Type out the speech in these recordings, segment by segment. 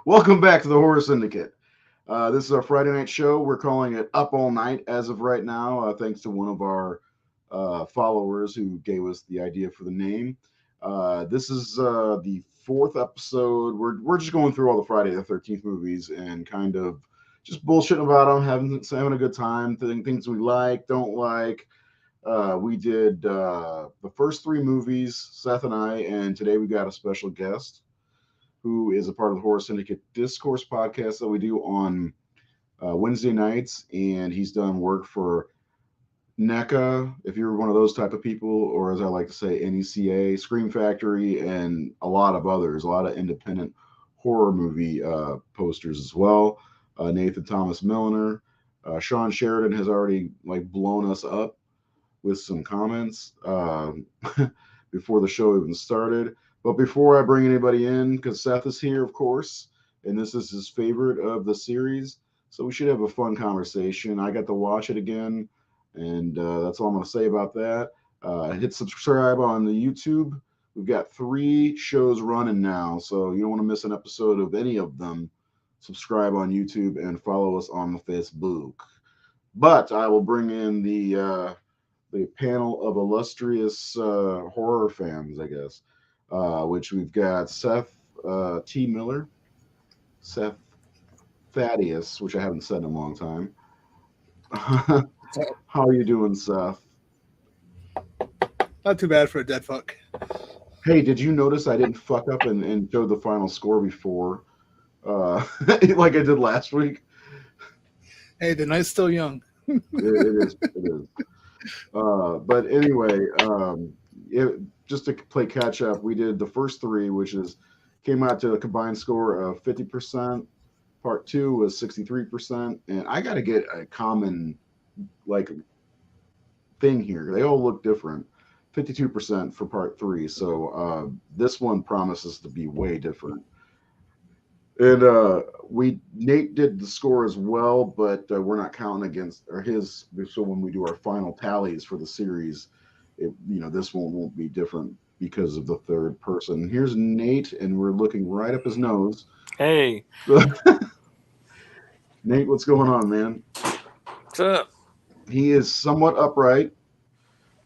Welcome back to the Horror Syndicate. This is our Friday night show. We're calling it Up All Night as of right now, thanks to one of our followers who gave us the idea for the name. This is the fourth episode. We're just going through all the Friday the 13th movies and kind of just bullshitting about them, having a good time, things we like, don't like. We did the first three movies, Seth and I, and today we got a special guest who is a part of the Horror Syndicate Discourse podcast that we do on Wednesday nights, and he's done work for NECA, if you're one of those type of people, or as I like to say, NECA, Scream Factory, and a lot of others, a lot of independent horror movie posters as well. Nathan Thomas Milliner, Sean Sheridan has already blown us up with some comments before the show even started. But before I bring anybody in, because Seth is here, of course, and this is his favorite of the series, so we should have a fun conversation. I got to watch it again, and that's all I'm going to say about that. Hit subscribe on the YouTube. We've got 3 shows running now, so you don't want to miss an episode of any of them. Subscribe on YouTube and follow us on the Facebook. But I will bring in the panel of illustrious horror fans, I guess. Which we've got Seth T. Miller, Seth Thaddeus, which I haven't said in a long time. How are you doing, Seth? Not too bad for a dead fuck. Hey, did you notice I didn't fuck up and show the final score before, like I did last week? Hey, the night's still young. It is. It is. But anyway, just to play catch up, we did the first 3, which came out to a combined score of 50%. Part 2 was 63%, and I got to get a common thing here. They all look different. 52% for part 3, so this one promises to be way different. And Nate did the score as well, but we're not counting against or his. So when we do our final tallies for the series, this one won't be different because of the third person. Here's Nate, and we're looking right up his nose. Hey. Nate, what's going on, man? What's up? He is somewhat upright.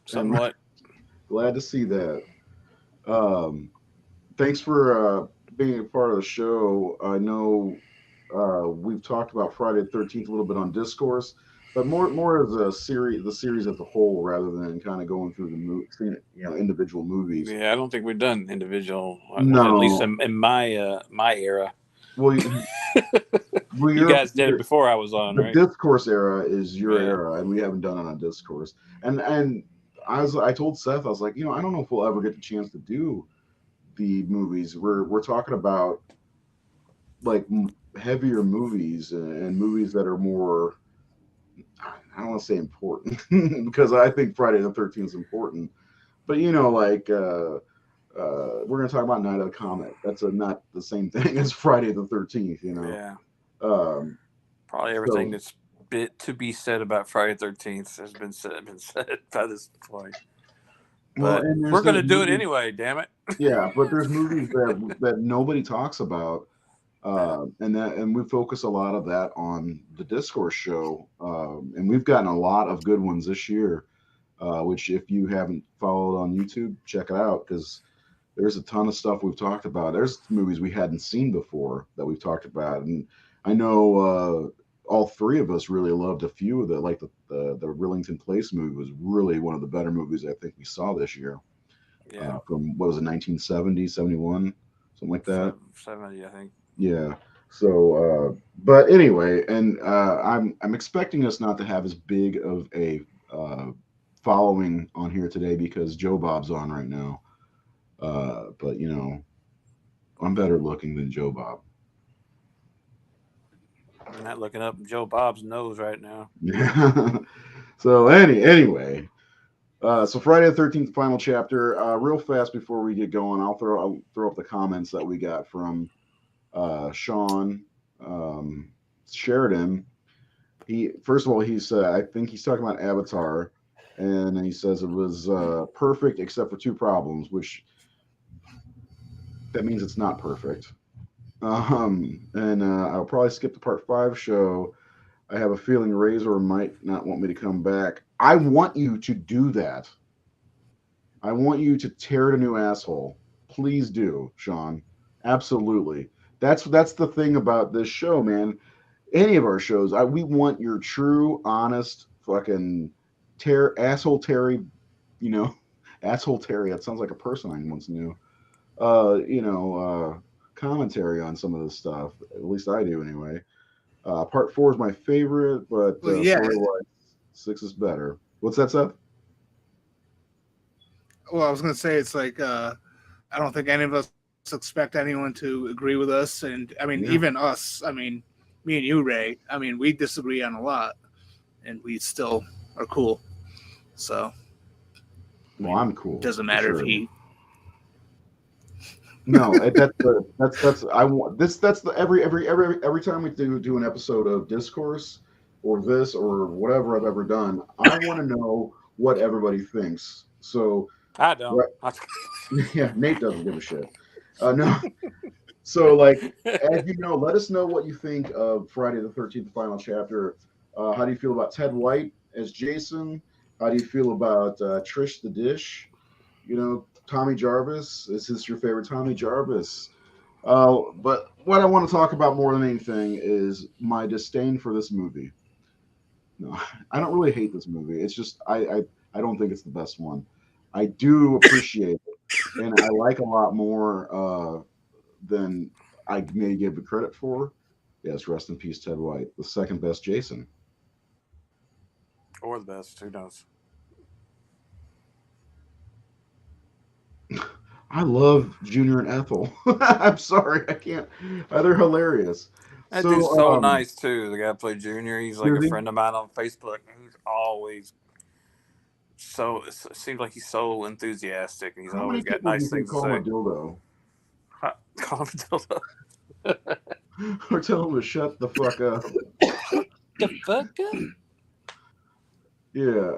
Somewhat. Glad to see that. Thanks for being a part of the show. I know we've talked about Friday the 13th a little bit on Discourse, but more as a series, the series as a whole, rather than kind of going through individual movies. Yeah, I don't think we've done individual. No, at least in my era. Well, you guys did it before I was on, right? The Discourse era is your era, and we haven't done it on Discourse. And I told Seth, I was like, I don't know if we'll ever get the chance to do the movies. We're talking about heavier movies and movies that are more, I don't want to say important because I think Friday the 13th is important, but we're going to talk about Night of the Comet. That's not the same thing as Friday the 13th, Yeah. Probably everything that's to be said about Friday the 13th has been said by this point. But we're going to do it anyway, damn it. Yeah, but there's movies that nobody talks about, and we focus a lot of that on the Discourse show, and we've gotten a lot of good ones this year, which if you haven't followed on YouTube, check it out, because there's a ton of stuff we've talked about. There's movies we hadn't seen before that we've talked about, and I know all 3 of us really loved a few of the Rillington Place movie was really one of the better movies I think we saw this year. Yeah. From what was it, 1970, 71, something like that. 70, I think. Yeah. So, but anyway, and I'm expecting us not to have as big of a following on here today because Joe Bob's on right now. But I'm better looking than Joe Bob. I'm not looking up Joe Bob's nose right now. Yeah. So anyway, so Friday the 13th final chapter. Real fast before we get going, I'll throw up the comments that we got from Sean Sheridan. First of all, he said I think he's talking about Avatar, and he says it was perfect except for 2 problems, which that means it's not perfect. And I'll probably skip the part 5 show. I have a feeling Razor might not want me to come back. I want you to do that. I want you to tear it a new asshole. Please do, Sean. Absolutely. That's the thing about this show, man. Any of our shows, we want your true, honest, fucking asshole Terry. You know, asshole Terry. That sounds like a person I once knew. Commentary on some of this stuff. At least I do, anyway. Part 4 is my favorite, but Well, yeah. story-wise, 6 is better. What's that, Seth? Well, I was going to say it's like I don't think any of us expect anyone to agree with us, and I mean even us. I mean, me and you, Ray. I mean, we disagree on a lot, and we still are cool. So, Well, I'm cool. Doesn't matter if he. No, that's I want this. That's the every time we do an episode of Discourse or this or whatever I've ever done, I want to know what everybody thinks. So I don't. Yeah, Nate doesn't give a shit. No. So, like, as you know, let us know what you think of Friday the 13th, the final chapter. How do you feel about Ted White as Jason? How do you feel about Trish the Dish? You know, Tommy Jarvis. Is this your favorite Tommy Jarvis? But what I want to talk about more than anything is my disdain for this movie. No, I don't really hate this movie. It's just I don't think it's the best one. I do appreciate it, and I like a lot more than I may give it credit for. Yes, rest in peace, Ted White, the second best Jason. Or the best, who knows? I love Junior and Ethel. I'm sorry, I can't. They're hilarious. That dude's so nice too. The guy who played Junior, he's like a friend of mine on Facebook. He's always it seems like he's so enthusiastic, and he's always got nice things to say. Call him a dildo. Call him a dildo. Or tell him to shut the fuck up. The fuck up? Yeah.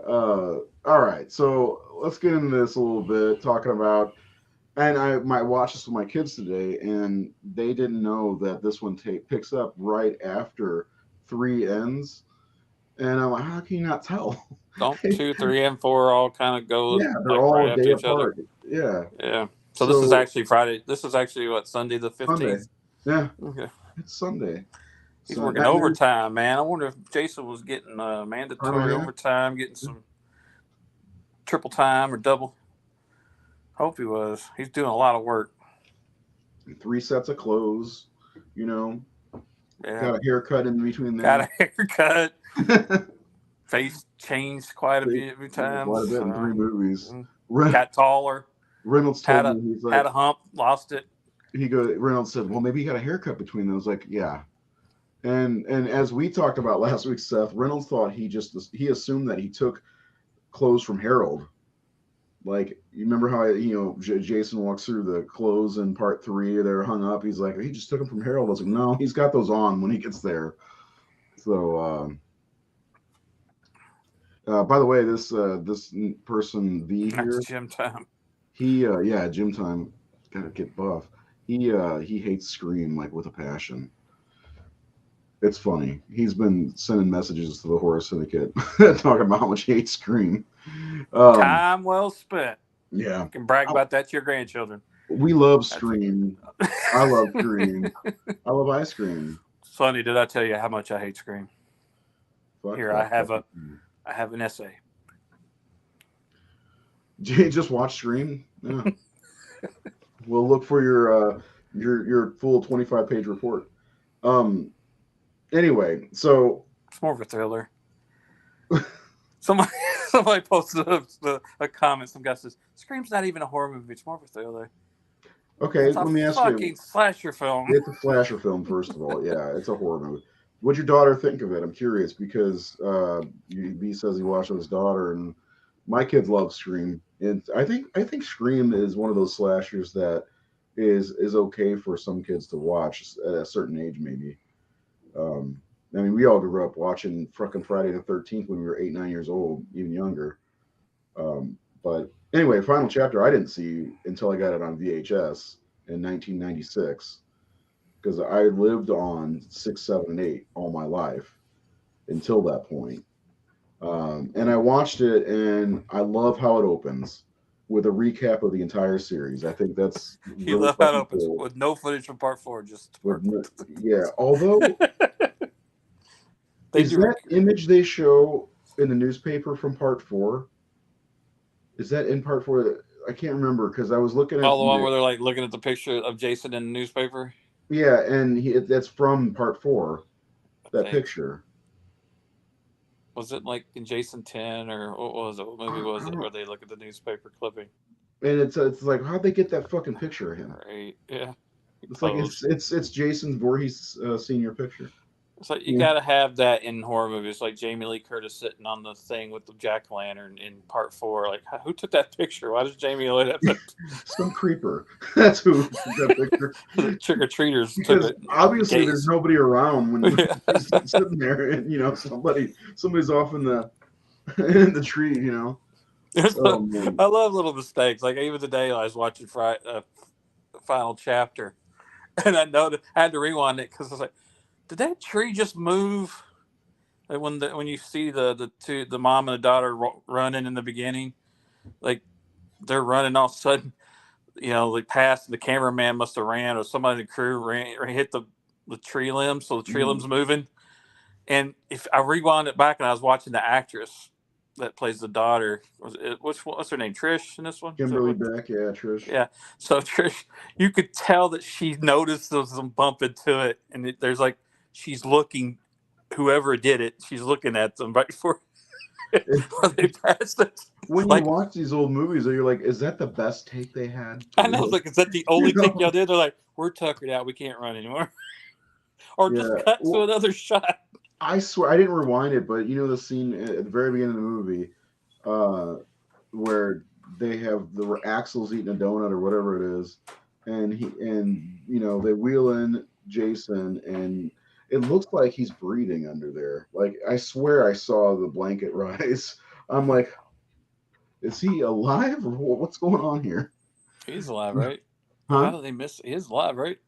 All right. So let's get into this a little bit, talking about. And I might watch this with my kids today, and they didn't know that this one picks up right after 3 ends. And I'm like, how can you not tell? Don't 2, 3, and 4 all kind of go? Yeah, they're all right a day apart. Yeah. Yeah. So this is actually Friday. This is actually what, Sunday the 15th? Sunday. Yeah. Okay. It's Sunday. He's working overtime, man. I wonder if Jason was getting mandatory overtime, getting some triple time or double. Hope he was. He's doing a lot of work. 3 sets of clothes, you know. Yeah. Got a haircut in between there. Got a haircut. Face changed quite a bit every time. Quite a bit in 3 movies. Got taller. Reynolds told me, he's like, had a hump, lost it. Reynolds said, well, maybe he got a haircut between those. Like, yeah. And as we talked about last week, Seth, Reynolds thought he assumed that he took clothes from Harold. Like, you remember how Jason walks through the clothes in part 3, they're hung up. He's like, he just took them from Harold. I was like, no, he's got those on when he gets there. So, by the way, this person V here, that's Gym Time. He Gym Time, gotta get buff. He hates Scream like with a passion. It's funny. He's been sending messages to the Horror Syndicate talking about how much he hates Scream. Time well spent. Yeah. You can brag about that to your grandchildren. We love Scream. I love Scream. I love ice cream. Sonny, did I tell you how much I hate Scream? I have an essay. Just watch Scream. Yeah. We'll look for your full 25-page report. Anyway, so it's more of a thriller. Somebody posted a comment. Some guy says, "Scream's not even a horror movie; it's more of a thriller." Okay, let me ask you. Fucking slasher film. It's a slasher film, first of all. Yeah, it's a horror movie. What'd your daughter think of it? I'm curious because B says he watched with his daughter, and my kids love Scream. And I think Scream is one of those slashers that is okay for some kids to watch at a certain age, maybe. I mean, we all grew up watching fucking Friday the 13th when we were 8, 9 years old, even younger. But anyway, final chapter I didn't see until I got it on VHS in 1996. because I lived on 6, 7, and 8 all my life until that point. And I watched it, and I love how it opens with a recap of the entire series. I think that's You really love how it fucking opens cool. with no footage from part 4, just Yeah, although is that image they show in the newspaper from part 4? Is that in part 4? I can't remember because I was looking at all the one where they're like looking at the picture of Jason in the newspaper. Yeah, and that's from part 4. That picture. Was it like in Jason 10 or what was it? What movie was it where they look at the newspaper clipping? And it's like, how'd they get that fucking picture of him? Right. Yeah. It's like it's Jason Voorhees senior picture. It's like you got to have that in horror movies, like Jamie Lee Curtis sitting on the thing with the jack-o'-lantern in part 4. Like, who took that picture? Why does Jamie Lee that picture? Some creeper. That's who took that picture. Trick-or-treaters because took it. Obviously, there's nobody around when he's sitting there, and somebody's off in the tree. I love little mistakes. Like even today, I was watching Final Chapter, and I had to rewind it because I was like, did that tree just move? Like when you see the mom and the daughter running in the beginning, like they're running, all of a sudden, they passed. The cameraman must have ran, or somebody in the crew hit the tree limbs, so the tree limbs moving. And if I rewound it back and I was watching the actress that plays the daughter, what's her name? Trish in this one? Kimberly Beck, yeah, Trish. Yeah. So Trish, you could tell that she noticed some bump into it, and there's like she's looking, whoever did it, she's looking at them right before they passed it. When you watch these old movies, you're like, is that the best take they had? I know. Like, is that the only take y'all did? They're like, we're tuckered out. We can't run anymore. Or just cut to another shot. I swear, I didn't rewind it, but the scene at the very beginning of the movie where they have the Axel's eating a donut or whatever it is, and they wheel in Jason, and it looks like he's breathing under there. Like, I swear I saw the blanket rise. I'm like, is he alive or what's going on here? He's alive, right? Huh? How did they miss? He's alive, right?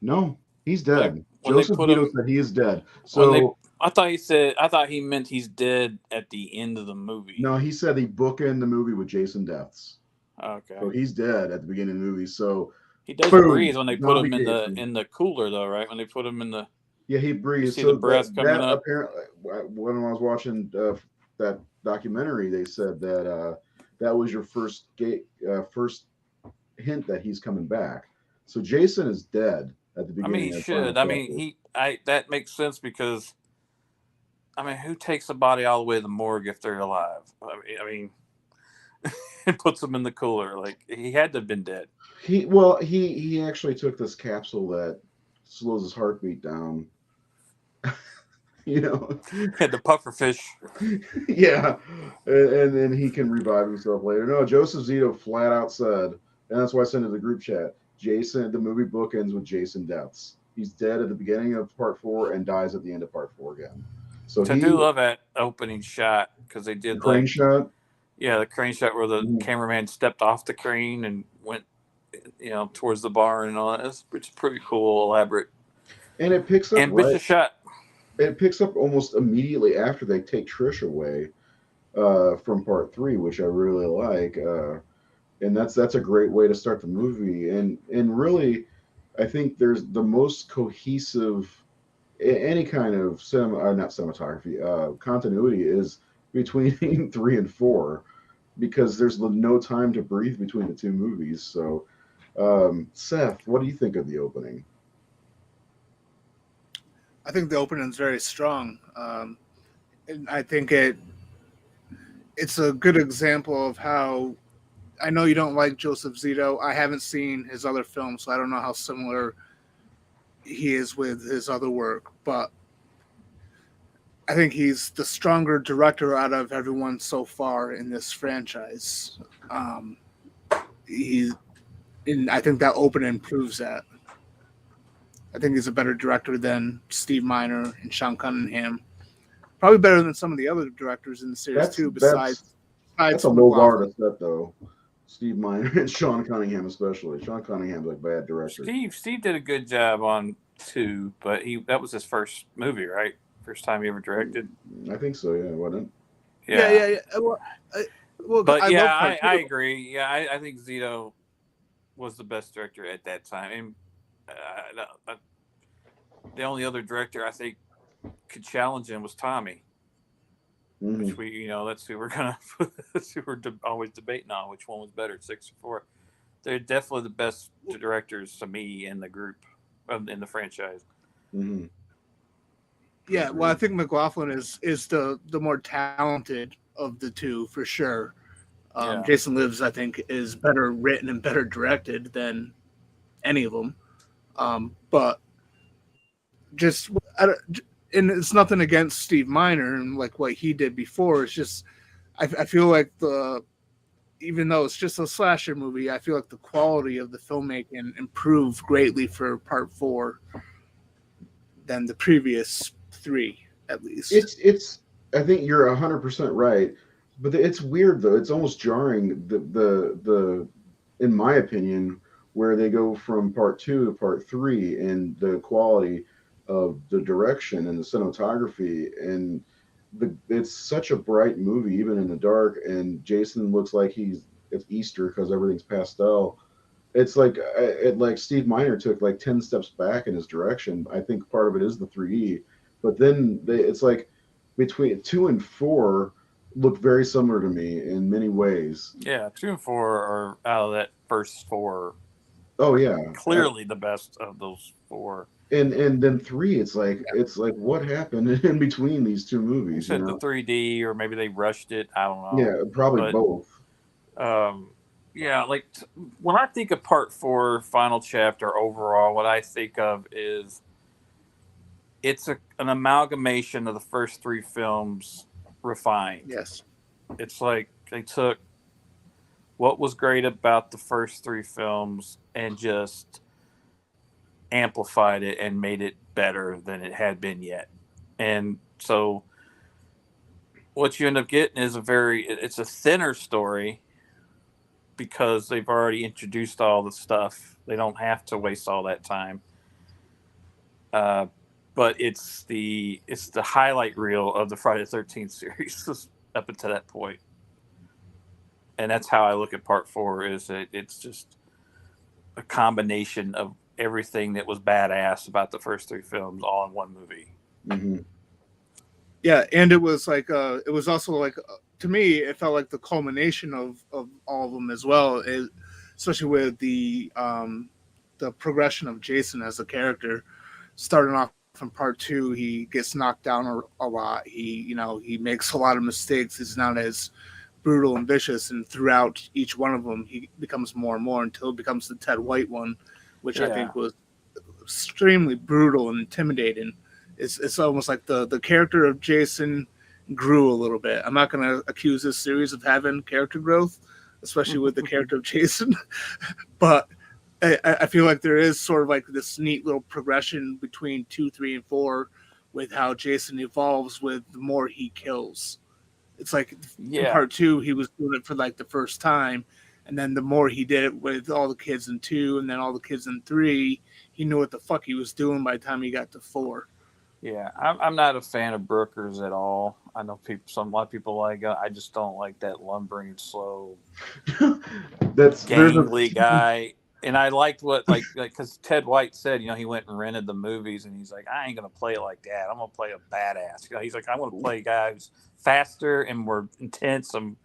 No, he's dead. Joseph Zito said he is dead. So I thought he meant he's dead at the end of the movie. No, he said he bookended the movie with Jason deaths. Okay. So he's dead at the beginning of the movie. So he does breathe when they put him in the cooler, though, right? When they put him in the he breathes. You see the breath coming up. Apparently, when I was watching that documentary, they said that that was your first hint that he's coming back. So Jason is dead at the beginning. I mean, he should. I mean, that makes sense because, I mean, who takes a body all the way to the morgue if they're alive? I mean, and puts them in the cooler. Like, he had to have been dead. He actually took this capsule that slows his heartbeat down. Had the pufferfish. Yeah, and then he can revive himself later. No, Joseph Zito flat out said, and that's why I sent it to the group chat. The movie bookends with Jason deaths. He's dead at the beginning of part 4 and dies at the end of part 4 again. So I do love that opening shot because they did the crane shot. Yeah, the crane shot where the cameraman stepped off the crane and went, towards the barn and all that. It's pretty cool, elaborate. And it picks up ambitious shot. It picks up almost immediately after they take Trish away from part 3, which I really like. And that's a great way to start the movie. And really, I think there's the most cohesive any kind of not cinematography continuity is between 3 and 4, because there's no time to breathe between the two movies. So, Seth, what do you think of the opening? I think the opening is very strong. And I think it's a good example of how, I know you don't like Joseph Zito. I haven't seen his other films, so I don't know how similar he is with his other work, but I think he's the stronger director out of everyone so far in this franchise. And I think that opening proves that. I think he's a better director than Steve Miner and Sean Cunningham. Probably better than some of the other directors in the series too. Besides that's a low bar to set, though. Steve Miner and Sean Cunningham especially. Sean Cunningham's like bad director. Steve did a good job on 2, but that was his first movie, right? First time he ever directed. I think so. Yeah, wasn't it? Yeah. But I yeah, love part I 2. agree. Yeah, I think Zito was the best director at that time. And the only other director I think could challenge him was Tommy, which that's who we're gonna that's who we're always debating on which one was better, 6 or 4. They're definitely the best directors to me in the group, in the franchise. Mm-hmm. Yeah, well, I think McLaughlin is the more talented of the two for sure. Jason Lives, I think, is better written and better directed than any of them. But just, and it's nothing against Steve Miner and like what he did before. It's just, I feel like even though it's just a slasher movie, I feel like the quality of the filmmaking improved greatly for part 4 than the previous 3, at least. It's. I think you're 100% right, but it's weird though. It's almost jarring. The in my opinion, where they go from part 2 to part 3 and the quality of the direction and the cinematography and it's such a bright movie even in the dark, and Jason looks like it's Easter because everything's pastel. It's like Steve Miner took like 10 steps back in his direction. I think part of it is the 3D, but then it's like between 2 and 4 look very similar to me in many ways. Yeah, 2 and 4 are out of that first 4. Oh yeah, clearly the best of those 4. And then 3, it's like what happened in between these two movies? Said the 3D, or maybe they rushed it. I don't know. Yeah, probably both. Yeah, like when I think of part 4, final chapter overall, what I think of is it's an amalgamation of the first 3 films refined. Yes. It's like they took what was great about the first 3 films and just amplified it and made it better than it had been yet. And so what you end up getting is it's a thinner story because they've already introduced all the stuff. They don't have to waste all that time. But it's the highlight reel of the Friday the 13th series up until that point. And that's how I look at part 4, is that it's just a combination of everything that was badass about the first 3 films all in one movie. Mm-hmm. Yeah, and it was like it was also like to me it felt like the culmination of all of them as well, especially with the progression of Jason as a character. Starting off from part 2, he gets knocked down a lot. He makes a lot of mistakes. He's not as brutal and vicious, and throughout each one of them he becomes more and more until it becomes the Ted White one, which I think was extremely brutal and intimidating. It's almost like the character of Jason grew a little bit. I'm not going to accuse this series of having character growth, especially with the character of Jason, but I feel like there is sort of like this neat little progression between 2, 3, and 4 with how Jason evolves with the more he kills. It's like in part 2, he was doing it for like the first time. And then the more he did it with all the kids in 2 and then all the kids in 3, he knew what the fuck he was doing by the time he got to 4. Yeah, I'm not a fan of Brookers at all. I know a lot of people like it. I just don't like that lumbering, slow, gangly guy. And I liked what because Ted White said, he went and rented the movies, and he's like, I ain't gonna play it like that. I'm gonna play a badass. He's like, I want to play a guy who's faster and more intense and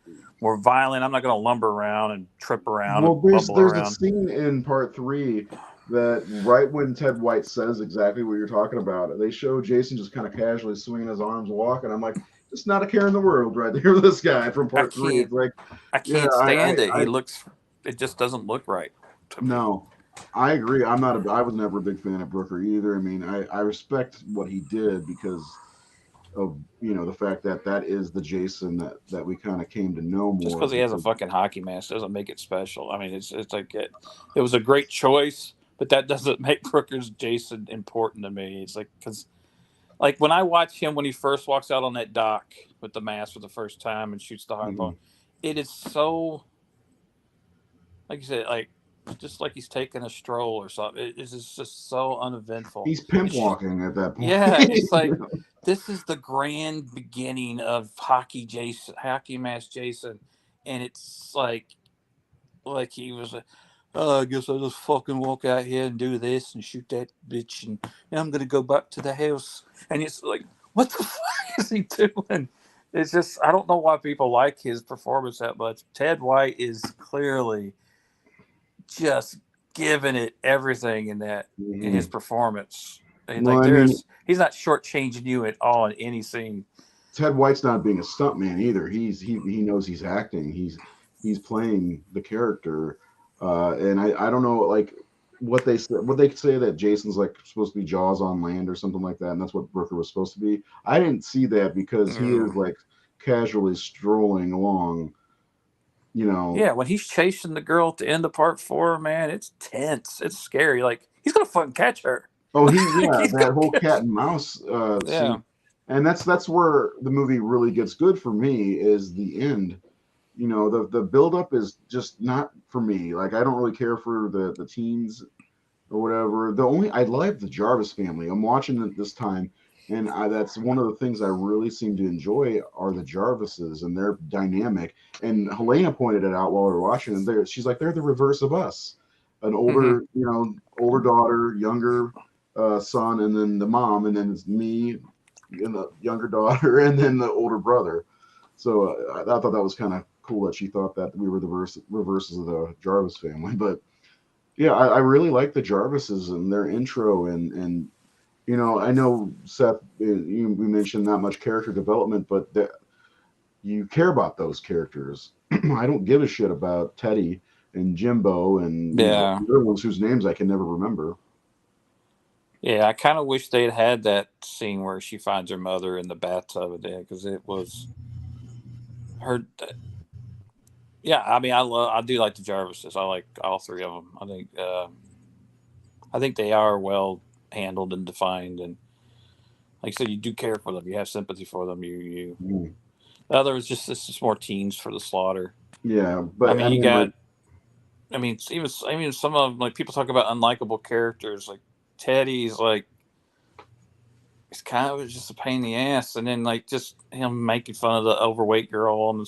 more violent. I'm not gonna lumber around and trip around. Well, there's a scene in part 3 that right when Ted White says exactly what you're talking about, they show Jason just kind of casually swinging his arms, walking. I'm like, just not a care in the world right there. This guy from part 3. It's like, I can't stand it. It just doesn't look right. No, I agree. I was never a big fan of Brooker either. I mean, I respect what he did because of the fact that is the Jason that we kind of came to know more. Just because he has a fucking hockey mask doesn't make it special. I mean, it's like it was a great choice, but that doesn't make Brooker's Jason important to me. It's like because like when I watch him when he first walks out on that dock with the mask for the first time and shoots the harpoon, it is so like you said, like just like he's taking a stroll or something. It's just so uneventful. He's pimp And she's, walking at that point. yeah, it's like this is the grand beginning of hockey mask Jason, and it's like he was oh, I guess I'll just fucking walk out here and do this and shoot that bitch, and I'm gonna go back to the house. And it's like, what the fuck is he doing? It's just, I don't know why people like his performance that much. Ted White is clearly just giving it everything in his performance. And Well, like I mean, he's not shortchanging you at all in any scene. Ted White's not being a stuntman either. He knows he's acting. He's playing the character, and I don't know like what they say that Jason's like supposed to be Jaws on land or something like that, and that's what Brooker was supposed to be. I didn't see that because he is like casually strolling along, you know. Yeah, when he's chasing the girl at the end of part 4, man, it's tense. It's scary. Like he's gonna fucking catch her. Oh, Like, he's that gonna whole catch. cat and mouse Yeah. scene, and that's where the movie really gets good for me is the end. You know, the build up is just not for me. Like I don't really care for the teens or whatever. The only I like the Jarvis family. I'm watching it this time, and that's one of the things I really seem to enjoy are the Jarvises and their dynamic. And Helena pointed it out while we were watching, and she's like, they're the reverse of us. An older, older daughter, younger son, and then the mom, and then it's me and the younger daughter, and then the older brother. So I thought that was kind of cool that she thought that we were the reverses of the Jarvis family. But yeah, I really like the Jarvises and their intro and I know Seth, we mentioned not much character development, but you care about those characters. I don't give a shit about Teddy and Jimbo and Yeah. the other ones whose names I can never remember. Yeah, I kind of wish they'd had that scene where she finds her mother in the bathtub again, because it was her. Yeah, I mean, I do like the Jarvises. I like all three of them. I think they are well handled and defined, and like I said, you do care for them. You have sympathy for them. The other is just it's just more teens for the slaughter. Yeah, but I mean, you like, got. I mean, even some of them, like people talk about unlikable characters. Like Teddy's like it's kind of just a pain in the ass, and then like just him making fun of the overweight girl on the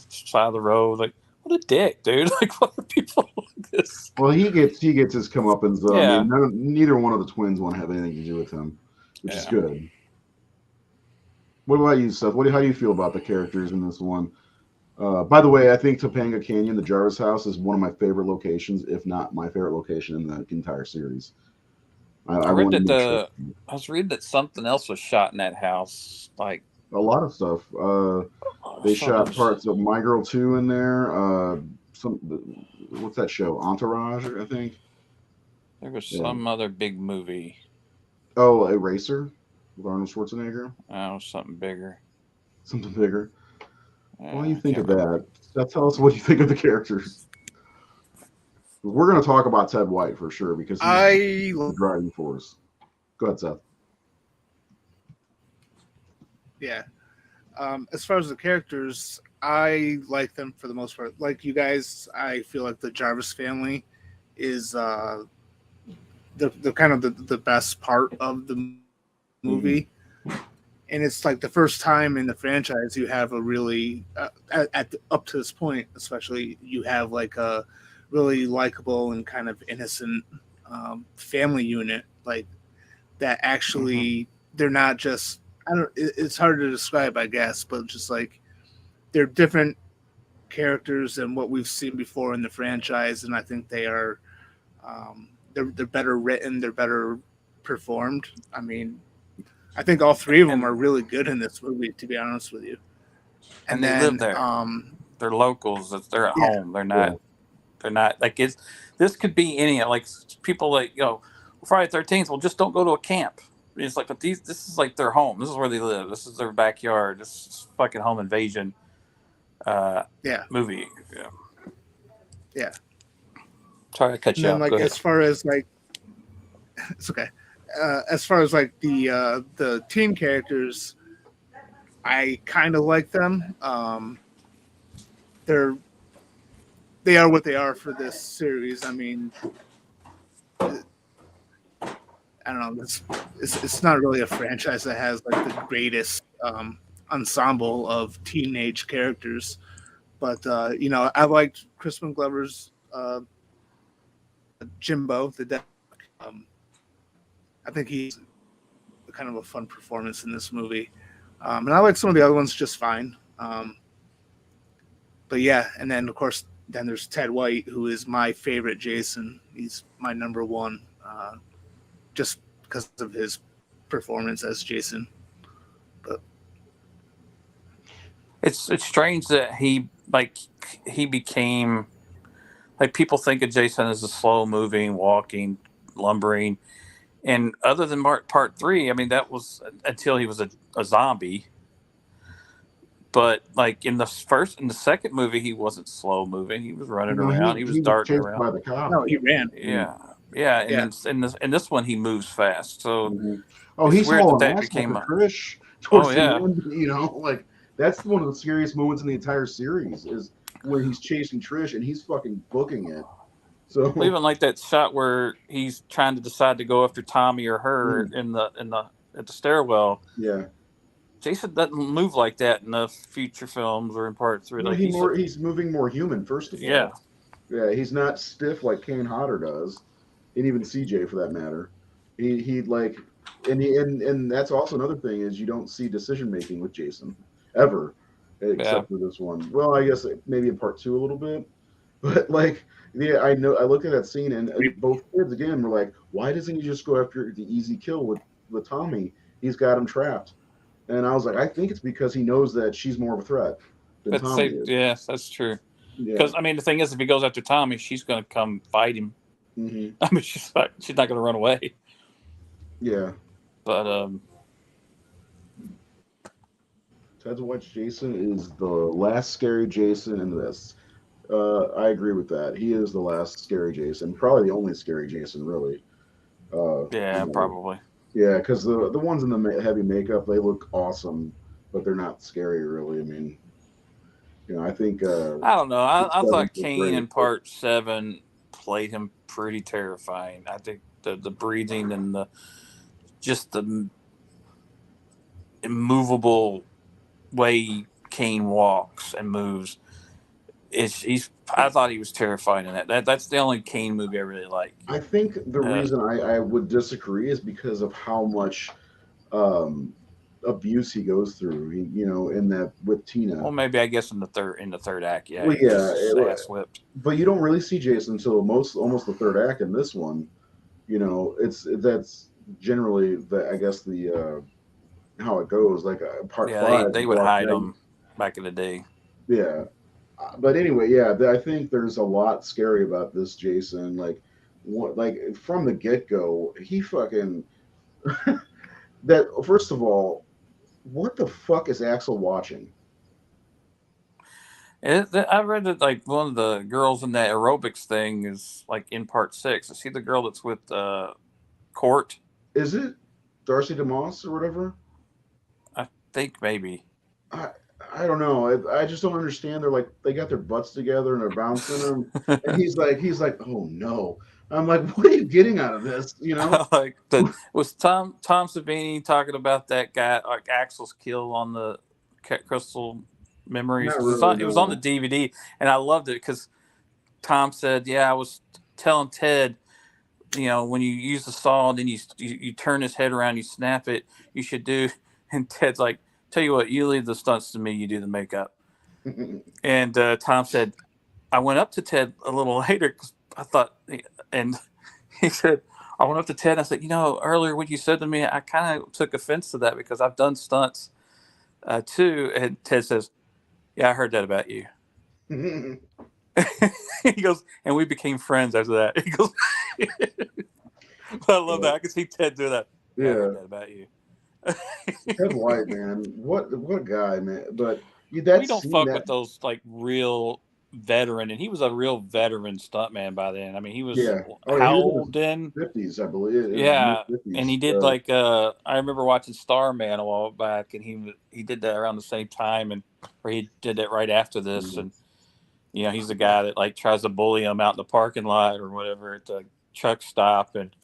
side of the road. Like, what a dick, dude! Like, what are people like this? well, he gets his comeuppance though. Yeah. I mean, neither one of the twins want to have anything to do with him, which is good. What about you, Seth? How do you feel about the characters in this one? By the way, I think Topanga Canyon, the Jarvis house, is one of my favorite locations, if not my favorite location in the entire series. I read that I was reading that something else was shot in that house, like a lot of stuff. They shot parts of My Girl 2 in there. What's that show? Entourage, I think. There was some other big movie. Oh, Eraser with Arnold Schwarzenegger. Oh, something bigger. Something bigger. What do you think of that? Tell us what you think of the characters. We're going to talk about Ted White for sure because he's the driving force. Go ahead, Seth. Yeah. As far as the characters, I like them for the most part. Like you guys, I feel like the Jarvis family is the kind of the best part of the movie. And it's like the first time in the franchise you have a really up to this point, especially you have like a really likable and kind of innocent family unit, like that actually they're not just it's hard to describe, I guess, but just like they're different characters than what we've seen before in the franchise, and I think they are they're better written, they're better performed. I mean, I think all three of them are really good in this movie, to be honest with you. And they live there. They're locals. They're at home. They're not. Yeah. They're not like it's. This could be any like people like Friday 13th. Well, just don't go to a camp. It's like, but this is like their home. This is where they live. This is their backyard. This is fucking home invasion. Movie. Yeah. Sorry, I cut you off. Like as far as like, it's okay. As far as like the teen characters, I kind of like them. They're they are what they are for this series. I mean, I don't know. It's not really a franchise that has like the greatest ensemble of teenage characters, but I liked Crispin Glover's Jimbo the Duck. Um, I think he's kind of a fun performance in this movie, and I like some of the other ones just fine. But yeah, and then of course, then there's Ted White, who is my favorite Jason. He's my number one, just because of his performance as Jason. But it's strange that he became like, people think of Jason as a slow moving, walking, lumbering, and other than part 3, I mean, that was until he was a zombie. But like in the second movie, he wasn't slow moving. He was running around. He was was darting chased around. by the cop. no, he ran. Yeah, and Yeah. in this one, he moves fast. So Oh, it's he's weird hauling that ass became after Trish towards Oh, the yeah. end. Like that's one of the scariest moments in the entire series is when he's chasing Trish and he's fucking booking it. So Well, even like that shot where he's trying to decide to go after Tommy or her in the at the stairwell. yeah, Jason doesn't move like that in the future films or in part 3. no, Like he's moving more human. First of yeah, all, yeah, he's not stiff like Kane Hodder does, and even CJ for that matter. He like, and that's also another thing is you don't see decision making with Jason ever, yeah. except for this one. Well, I guess maybe in part 2 a little bit, but like, yeah, I know. I looked at that scene and both kids again were like, why doesn't he just go after the easy kill with Tommy? He's got him trapped. And I was like, I think it's because he knows that she's more of a threat than But Tommy is. yes, that's true. Yeah. Because I mean, the thing is, if he goes after Tommy, she's going to come fight him. Mm-hmm. I mean, she's not going to run away. Yeah. But Ted White's Jason is the last scary Jason in this. I agree with that. He is the last scary Jason, probably the only scary Jason, really. yeah, probably. Yeah, because the ones in the heavy makeup, they look awesome, but they're not scary, really. I mean, I think. I don't know. I thought Kane in great. part 7 played him pretty terrifying. I think the breathing and just the immovable way Kane walks and moves. I thought he was terrifying in that. That's the only Kane movie I really like. I think the reason I would disagree is because of how much abuse he goes through. In that with Tina. Well, maybe I guess in the third act, yeah. Well, yeah, ass whipped. But you don't really see Jason until almost the third act in this one. That's generally I guess the how it goes. Like part 5, they would hide him back in the day. Yeah. But anyway, yeah, I think there's a lot scary about this Jason. Like, from the get go, he fucking that. First of all, what the fuck is Axel watching? I read that like one of the girls in that aerobics thing is like in part 6. Is she the girl that's with Court? Is it Darcy DeMoss or whatever? I think maybe. I don't know. I just don't understand. They're like they got their butts together and they're bouncing them, and he's like, oh no. I'm like, what are you getting out of this? Like was Tom Savini talking about that guy like Axel's kill on the Crystal Memories? Really, it was on the DVD, and I loved it because Tom said, "Yeah, I was telling Ted, when you use the saw, and then you turn his head around, you snap it, you should do." And Ted's like, "Tell you what, you leave the stunts to me, you do the makeup." And Tom said, "I went up to Ted a little later because I thought," and he said, "I went up to Ted and I said, earlier what you said to me, I kind of took offense to that because I've done stunts too." And Ted says, "Yeah, I heard that about you." He goes, "And we became friends after that." He goes, "I love that. I can see Ted do that." Yeah, I heard that about you. Ted White, man, what a guy, man. But we don't fuck with those like real veteran, and he was a real veteran stuntman by then. I mean, he was how old then? 50s, I believe. Yeah, and he did like I remember watching Starman a while back, and he did that around the same time, and or he did that right after this, and You know, he's the guy that like tries to bully him out in the parking lot or whatever at the truck stop, and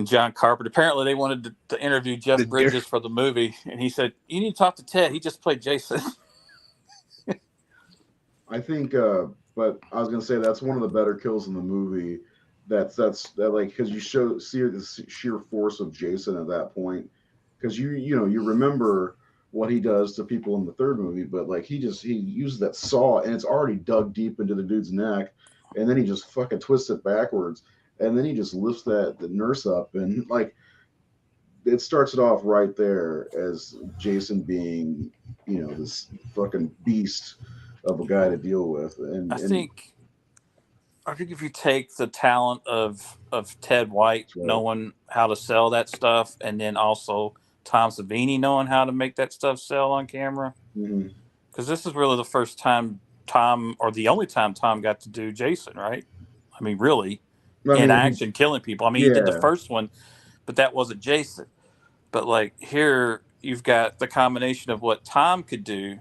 John Carpenter. Apparently, they wanted to interview Jeff Bridges for the movie, and he said, "You need to talk to Ted. He just played Jason." I think, but I was gonna say that's one of the better kills in the movie. That like because you see the sheer force of Jason at that point, because you remember what he does to people in the third movie, but like he uses that saw and it's already dug deep into the dude's neck, and then he just fucking twists it backwards, and then he just lifts the nurse up, and like it starts it off right there as Jason being this fucking beast of a guy to deal with, I and think if you take the talent of Ted White right. knowing how to sell that stuff, and then also Tom Savini knowing how to make that stuff sell on camera, because this is really the first time Tom, or the only time Tom got to do Jason, right? I mean, really, in action, killing people. I mean, he did the first one, but that wasn't Jason. But like here, you've got the combination of what Tom could do,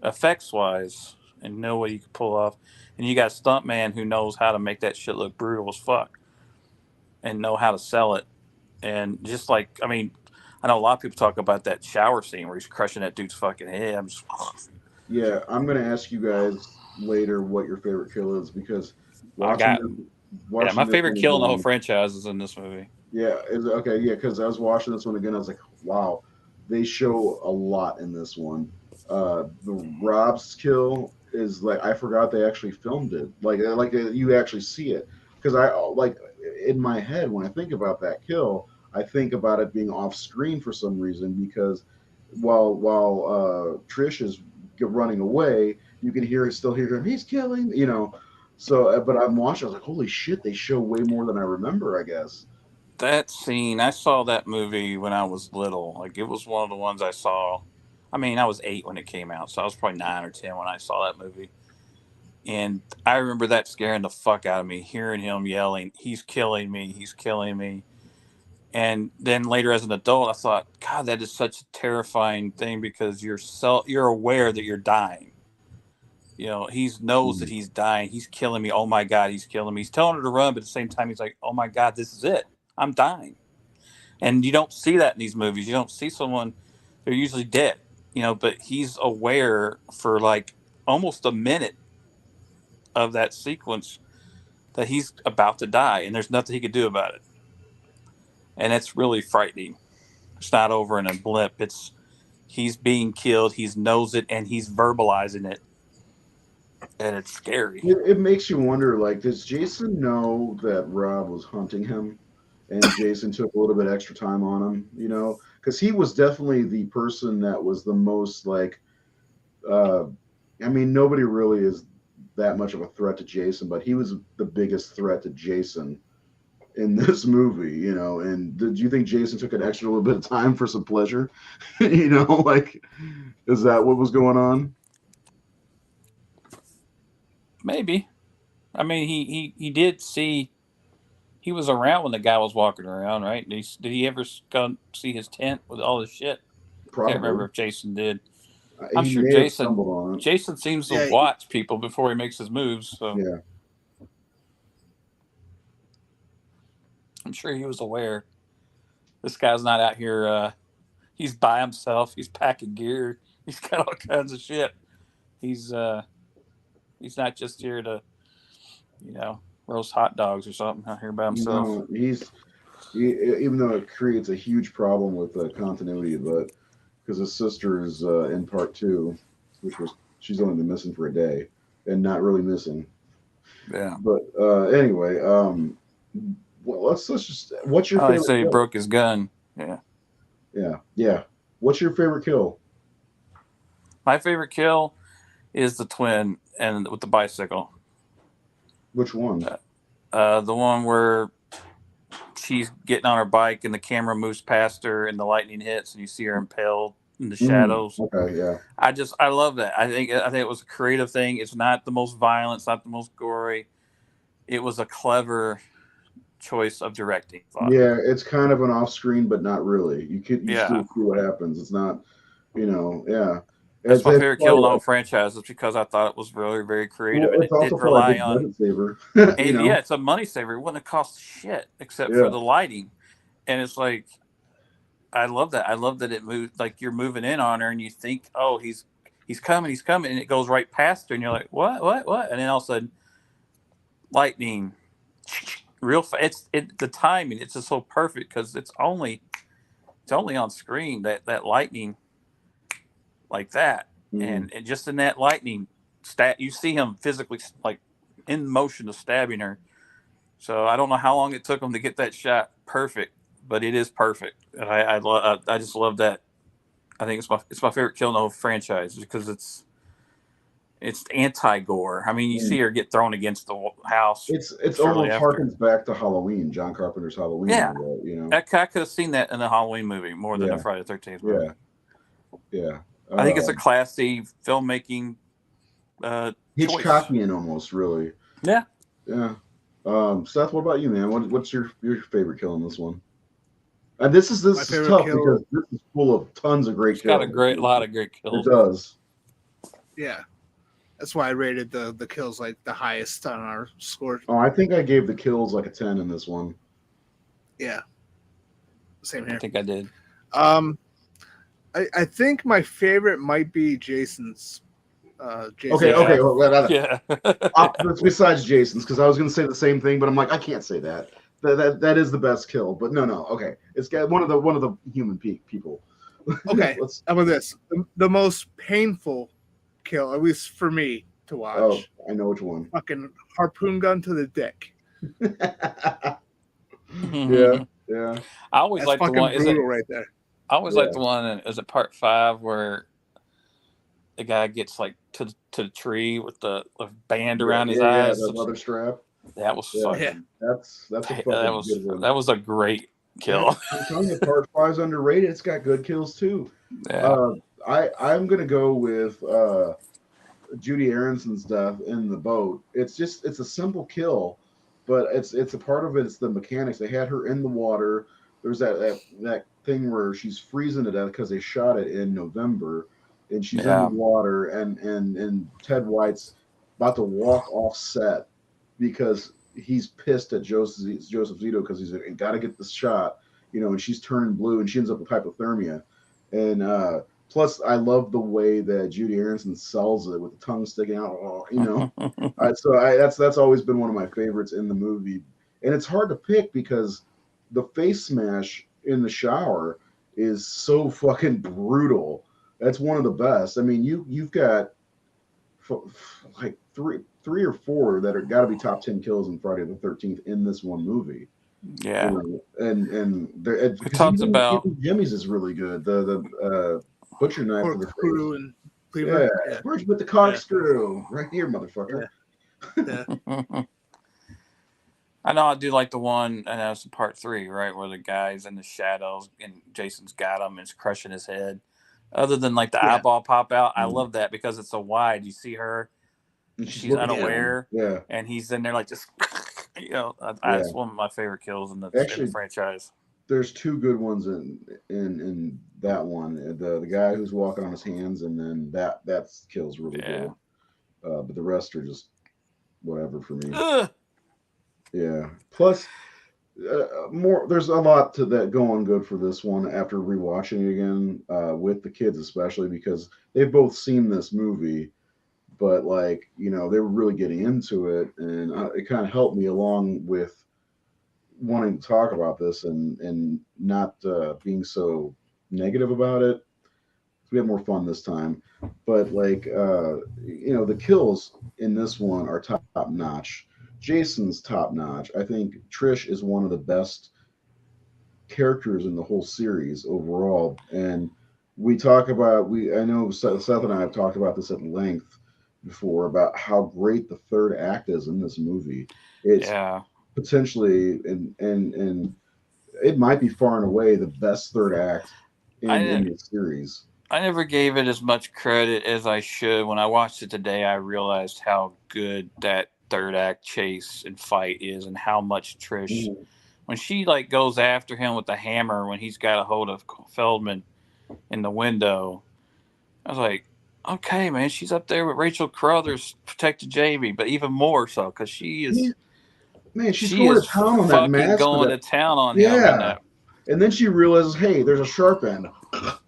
effects wise, and know what he could pull off, and you got a stuntman who knows how to make that shit look brutal as fuck, and know how to sell it. And just like, I mean, I know a lot of people talk about that shower scene where he's crushing that dude's fucking head. I'm just, yeah, I'm gonna ask you guys later what your favorite kill is because watching my this favorite one kill in the whole again, franchise is in this movie. yeah, okay, yeah, because I was watching this one again, I was like, wow, they show a lot in this one. The Rob's kill is like I forgot they actually filmed it, like you actually see it because I like in my head when I think about that kill, I think about it being off screen for some reason because while Trish is running away, you can still hear him. He's killing, So, but I'm watching. I was like, holy shit! They show way more than I remember. I guess. That scene, I saw that movie when I was little. Like, it was one of the ones I saw. I mean, I was 8 when it came out, so I was probably 9 or 10 when I saw that movie. And I remember that scaring the fuck out of me, hearing him yelling, "He's killing me! He's killing me!" And then later, as an adult, I thought, God, that is such a terrifying thing because you're aware that you're dying. You know, he knows that he's dying. He's killing me. Oh my God, he's killing me. He's telling her to run, but at the same time, he's like, oh my God, this is it. I'm dying. And you don't see that in these movies. You don't see someone, they're usually dead, but he's aware for like almost a minute of that sequence that he's about to die and there's nothing he could do about it. And it's really frightening. It's not over in a blip. He's being killed. He knows it and he's verbalizing it. And it's scary. It makes you wonder, like, does Jason know that Rob was hunting him, and Jason took a little bit extra time on him? Because he was definitely the person that was the most like. I mean, nobody really is that much of a threat to Jason, but he was the biggest threat to Jason in this movie. And did you think Jason took an extra little bit of time for some pleasure? Like, is that what was going on? Maybe. I mean, he did see. He was around when the guy was walking around, right? Did he ever go see his tent with all his shit? Probably. Can't remember if Jason did. I'm He sure may have stumbled on it. Jason seems to watch people before he makes his moves. So yeah, I'm sure he was aware. This guy's not out here. He's by himself. He's packing gear. He's got all kinds of shit. He's not just here to, roast hot dogs or something out here by himself. No, even though it creates a huge problem with continuity, but because his sister is in part 2, she's only been missing for a day and not really missing. Yeah. But anyway, well, let's just. What's your favorite? They say he broke his gun. Yeah. Yeah. What's your favorite kill? My favorite kill is the twin and with the bicycle. Which one? The one where she's getting on her bike and the camera moves past her and the lightning hits and you see her impaled in the shadows. Okay, yeah. I love that. I think it was a creative thing. It's not the most violent, it's not the most gory. It was a clever choice of directing. Yeah, it's kind of an off screen, but not really. You still see what happens. It's not, yeah. That's my favorite kill in the whole probably, franchise. Is because I thought it was very, very creative, well, and it's it also did probably a rely good on. budget saver. And yeah, it's a money saver. It wouldn't have cost shit except for Yeah. the lighting, and it's like I love that. I love that it moved like you're moving in on her, and you think, oh, he's coming, and it goes right past her, and you're like, what, and then all of a sudden, lightning, real. The timing. It's just so perfect because it's only on screen that lightning like that, Mhm. and just in that lightning stat, you see him physically like in motion of stabbing her. So I don't know how long it took him to get that shot perfect, but it is perfect. And I just love that. I think it's my favorite kill in the whole franchise because it's anti gore. I mean, you see her get thrown against the house It's shortly almost after. harkens back to Halloween, John Carpenter's Halloween. Yeah, You know. I could have seen that in a Halloween movie more than a Friday the 13th movie. Yeah. I think it's a classy filmmaking choice. Hitchcockian almost, really. Yeah. Yeah. Seth, what about you, man? What's your favorite kill in this one? And this is tough kill, because this is full of tons of great it's kills. got a lot of great kills. It does. Yeah. That's why I rated the kills like the highest on our score. Oh, I think I gave the kills like a 10 in this one. Yeah. Same here. I think I did. I think my favorite might be Jason's. Okay. Well, yeah. Besides Jason's, because I was going to say the same thing, but I'm like, I can't say that. That is the best kill. But no. Okay, it's got one of the human people. Okay. How about this? The most painful kill, at least for me to watch. Oh, I know which one. Fucking harpoon gun to the dick. Yeah. I always like the one. Brutal right there. I always like the one. Is it part 5 where the guy gets like to the tree with the band around his eyes? Yeah, the leather strap. That was fucking. That's a fucking good one. That was a great kill. I'm telling you, part 5's underrated. It's got good kills too. Yeah. I'm gonna go with Judy Aronson's death in the boat. It's a simple kill, but it's a part of it. It's the mechanics. They had her in the water. There's that thing where she's freezing to death because they shot it in November, and she's in the water, and Ted White's about to walk off set because he's pissed at Joseph Zito because he's got to get this shot, and she's turning blue and she ends up with hypothermia, and plus I love the way that Judy Aronson sells it with the tongue sticking out, that's always been one of my favorites in the movie, and it's hard to pick because the face smash in the shower is so fucking brutal. That's one of the best. I mean, you've got like three or four that are got to be top 10 kills in Friday the 13th in this one movie. Yeah, and it talks about Jimmy's is really good. The butcher knife for the Crew and Cleaver. Yeah, where'd you put the corkscrew? Right here, motherfucker. Yeah. I know I do like the one, and that's part 3, right, where the guy's in the shadows and Jason's got him and it's crushing his head. Other than like the eyeball pop out, I love that because it's so wide. You see her, she's unaware, and he's in there like just, it's one of my favorite kills in the franchise. There's 2 good ones in that one. The guy who's walking on his hands, and then that kills really good. But the rest are just whatever for me. Yeah. Plus, there's a lot to that going good for this one after rewatching it again with the kids, especially because they've both seen this movie, but they were really getting into it, and it kind of helped me along with wanting to talk about this and not being so negative about it. We have more fun this time, but the kills in this one are top notch. Jason's top notch. I think Trish is one of the best characters in the whole series overall. And I know Seth and I have talked about this at length before about how great the third act is in this movie. It's potentially and it might be far and away the best third act in the series. I never gave it as much credit as I should. When I watched it today, I realized how good that third act chase and fight is, and how much Trish, when she goes after him with the hammer when he's got a hold of Feldman in the window, I was like, okay, man, she's up there with Rachel Carruthers protecting Jamie, but even more so because She's she going is to town on that fucking mask for going that. to town on him in Yeah. that. And then she realizes, hey, there's a sharp end.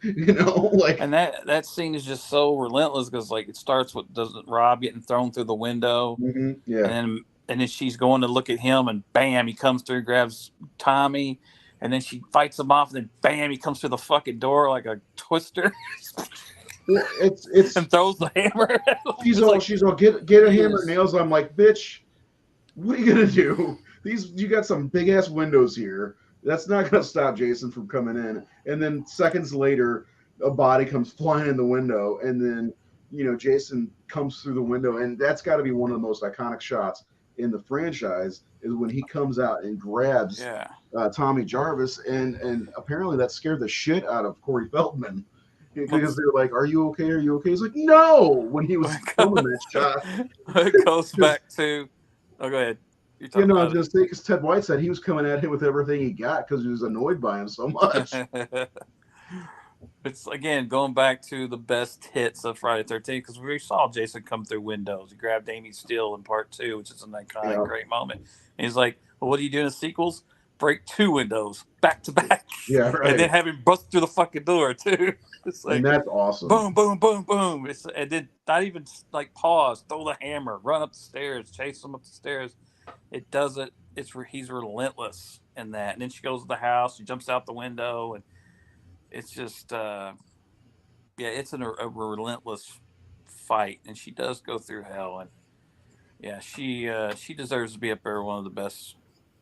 Like. And that scene is just so relentless because like it starts with doesn't Rob getting thrown through the window, Yeah. and then she's going to look at him, and bam, he comes through, grabs Tommy, and then she fights him off, and then bam, he comes through the fucking door like a twister. Well, it's and throws the hammer. She's all get a hammer and nails. I'm like, bitch, what are you gonna do? You got some big ass windows here. That's not gonna stop Jason from coming in. And then seconds later, a body comes flying in the window, and then Jason comes through the window, and that's got to be one of the most iconic shots in the franchise. Is when he comes out and grabs Tommy Jarvis, and apparently that scared the shit out of Corey Feldman. Because they're like, "Are you okay? Are you okay?" He's like, "No." When he was filming that shot, it goes back to. Oh, go ahead. I was gonna say because Ted White said he was coming at him with everything he got because he was annoyed by him so much. It's again going back to the best hits of Friday 13th because we saw Jason come through windows. He grabbed Amy Steele in part 2, which is an iconic, great moment. And he's like, "Well, what do you do in the sequels? Break 2 windows back to back, and then have him bust through the fucking door too." It's like, and that's awesome. Boom, boom, boom, boom. And then not even like pause, throw the hammer, run up the stairs, chase him up the stairs. It doesn't. He's relentless in that. And then she goes to the house. She jumps out the window, and it's just it's a relentless fight. And she does go through hell. And yeah, she deserves to be up there, one of the best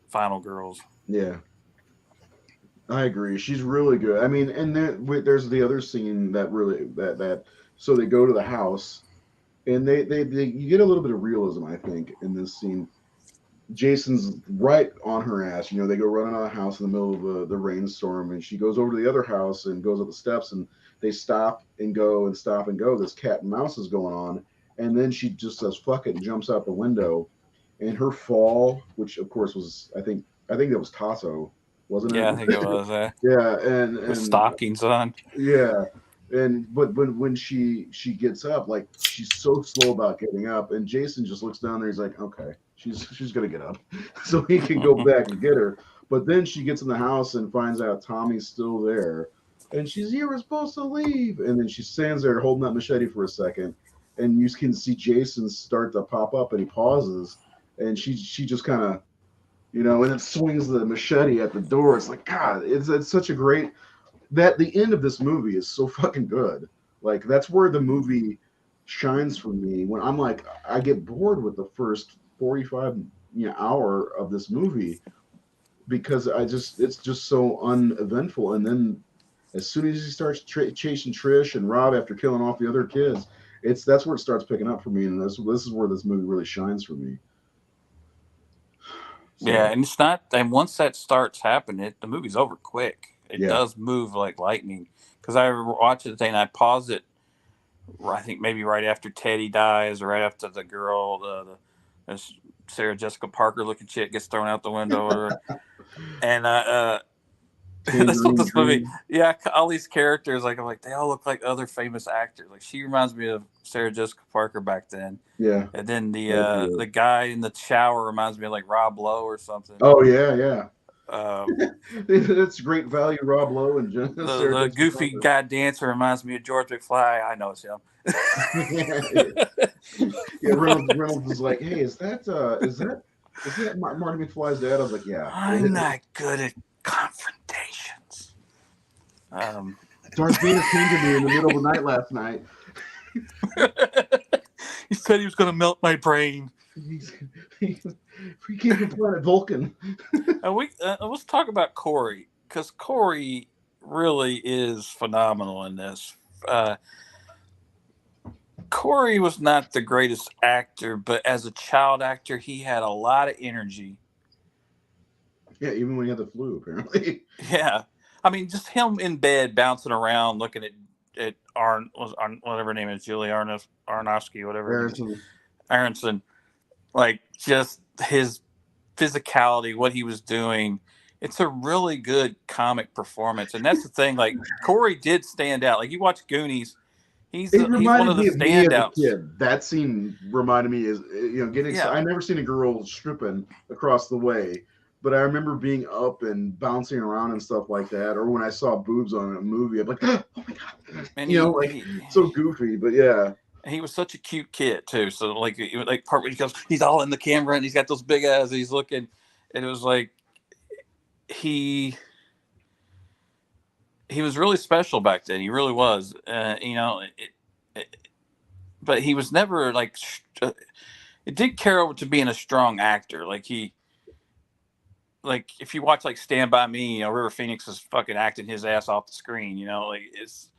final girls. Yeah. I agree. She's really good. I mean, and there's the other scene that really that so they go to the house, and they you get a little bit of realism, I think, in this scene. Jason's right on her ass. They go running out of the house in the middle of the rainstorm, and she goes over to the other house and goes up the steps, and they stop and go and stop and go. This cat and mouse is going on, and then she just says "fuck it" and jumps out the window, and her fall, which of course was I think that was Tasso. Wasn't it? Yeah, I think it was. Yeah, and with stockings on. Yeah, but when she gets up, like she's so slow about getting up, and Jason just looks down there. He's like, okay, she's gonna get up, so he can go back and get her. But then she gets in the house and finds out Tommy's still there, and you were supposed to leave, and then she stands there holding that machete for a second, and you can see Jason start to pop up, and he pauses, and she just kind of. And it swings the machete at the door. It's like, God, it's such a great that the end of this movie is so fucking good. Like that's where the movie shines for me when I'm like, I get bored with the first 45 hour of this movie because it's just so uneventful. And then as soon as he starts chasing Trish and Rob after killing off the other kids, that's where it starts picking up for me. And this is where this movie really shines for me. So, yeah, and it's not. And once that starts happening, the movie's over quick. It does move like lightning. Because I watched it today and I paused it. I think maybe right after Teddy dies, or right after the girl, the Sarah Jessica Parker looking chick gets thrown out the window, and that's what this movie. Yeah, all these characters, I'm like, they all look like other famous actors. Like she reminds me of Sarah Jessica Parker back then. Yeah. And then the guy in the shower reminds me of like Rob Lowe or something. Oh yeah. That's great value, Rob Lowe and the goofy guy dancer reminds me of George McFly. I know it's him. Yeah, Reynolds was like, "Hey, is that Marty McFly's dad?" I was like, "Yeah." I'm not good at confrontations. Darth Vader came to me in the middle of the night last night. He said he was going to melt my brain. We came from planet Vulcan. And let's talk about Corey, because Corey really is phenomenal in this. Corey was not the greatest actor, but as a child actor, he had a lot of energy. Yeah, even when he had the flu, apparently. Yeah. I mean, just him in bed, bouncing around, looking at whatever her name is, Julie Aronofsky, whatever. Aronson. Like, just his physicality, what he was doing. It's a really good comic performance. And that's the thing. Like, Corey did stand out. Like, you watch Goonies, He's It one reminded of the me of me as a standouts. kid. That scene reminded me is getting excited. Yeah. I never seen a girl stripping across the way, but I remember being up and bouncing around and stuff like that. Or when I saw boobs on a movie, I'm like, oh my god, And like so goofy. But yeah, he was such a cute kid too. So like part where he goes, he's all in the camera and he's got those big eyes. He's looking, and it was like he was really special back then. He really was. But he was never like. It did carry over to being a strong actor. Like if you watch like Stand By Me, River Phoenix is fucking acting his ass off the screen. Like it's.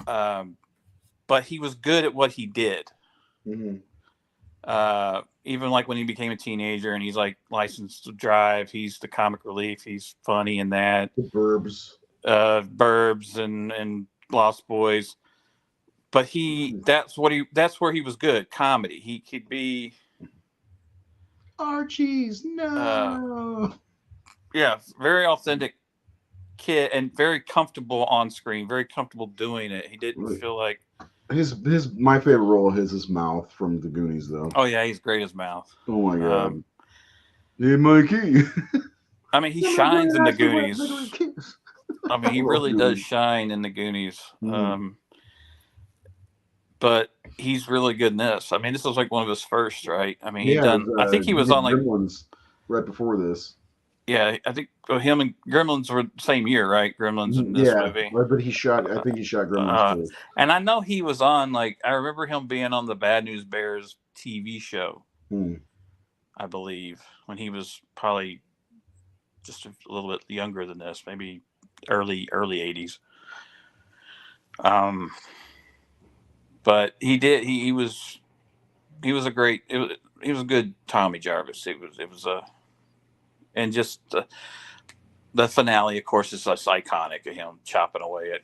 But he was good at what he did. mm-hmm. Even like when he became a teenager and he's like licensed to drive, he's the comic relief. He's funny in that. The Burbs, and Lost Boys. But that's where he was good. Comedy. He could be Archie's no. Yeah, very authentic kid and very comfortable on screen. Very comfortable doing it. He didn't feel like his my favorite role of his mouth from the Goonies though. Oh yeah, he's great as mouth. Oh my god. Hey Mikey. I mean, he shines in the Goonies. I mean, he really does shine in the Goonies. Mm-hmm. But he's really good in this. I mean, this was like one of his first, right? I mean, I think he he was on like Gremlins right before this. Yeah, I think him and Gremlins were the same year, right? Gremlins in this movie. But I think he shot Gremlins too. And I know he was on I remember him being on the Bad News Bears TV show. I believe when he was probably just a little bit younger than this, maybe early 80s. But he did. He was a great. He was a good Tommy Jarvis. It was and just the finale, of course, is just iconic of him chopping away at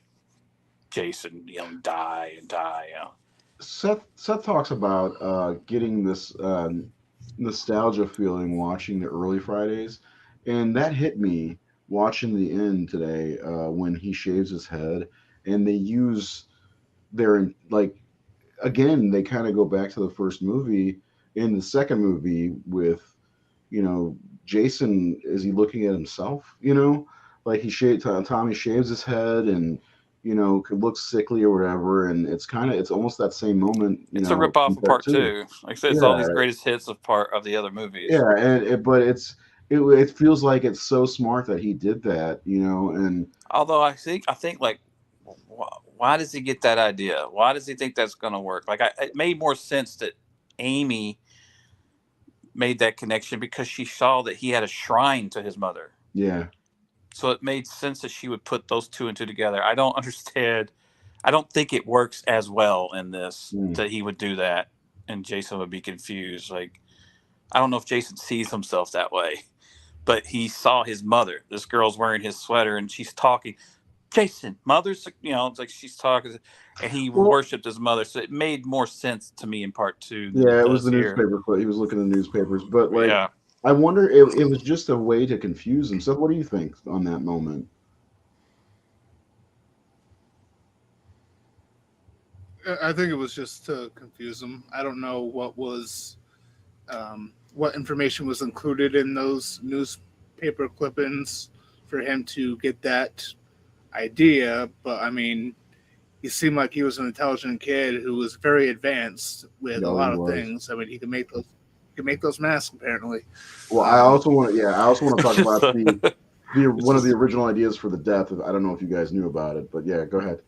Jason, die and die. Seth talks about getting this nostalgia feeling watching the early Fridays, and that hit me watching the end today when he shaves his head, and they use their again they kind of go back to the first movie. In the second movie with Jason, is he looking at himself? Like Tommy shaves his head and looks sickly or whatever, and it's almost that same moment. It's a rip off of part two. Like I said, it's all these greatest hits of part of the other movies. Yeah, but it feels like it's so smart that he did that, and although I think like, why does he get that idea? Why does he think that's going to work? Like it made more sense that Amy made that connection because she saw that he had a shrine to his mother. Yeah. So it made sense that she would put those two and two together. I don't understand. I don't think it works as well in this that he would do that and Jason would be confused. Like, I don't know if Jason sees himself that way, but he saw his mother. This girl's wearing his sweater and she's talking. Jason, mother's, it's like she's talking, and he worshipped his mother. So it made more sense to me in part two. Yeah, it was the newspaper. He was looking at the newspapers, but I wonder if it was just a way to confuse himself. What do you think on that moment? I think it was just to confuse him. I don't know what information was included in those newspaper clippings for him to get that idea, but I mean, he seemed like he was an intelligent kid who was very advanced with a lot of things. I mean, he could make those masks apparently. Well, I also want to talk about the one of the original ideas for the death. I don't know if you guys knew about it, but yeah, go ahead.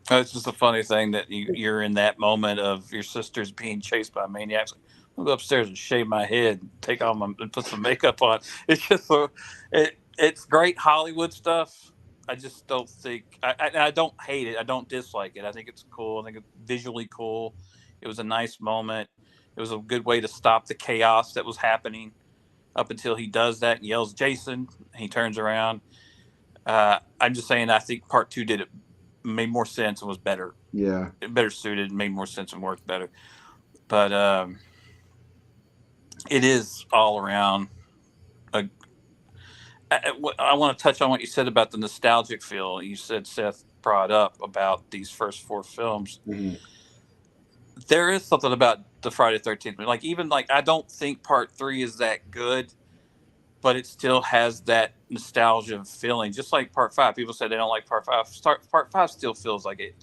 It's just a funny thing that you're in that moment of your sister's being chased by maniacs. I'll go upstairs and shave my head, take off and put some makeup on. It's just it's great Hollywood stuff. I just don't think I don't hate it. I don't dislike it. I think it's cool. I think it's visually cool. It was a nice moment. It was a good way to stop the chaos that was happening up until he does that and yells Jason. He turns around. I'm just saying I think part two made more sense and was better. Yeah. Better suited, made more sense and worked better. But it is all around I want to touch on what you said about the nostalgic feel. You said, Seth, brought up about these first 4 films. Mm-hmm. There is something about the Friday 13th. Like, even like, I don't think part 3 is that good, but it still has that nostalgia feeling. Just like part 5, people say they don't like part 5. Part 5 still feels like it.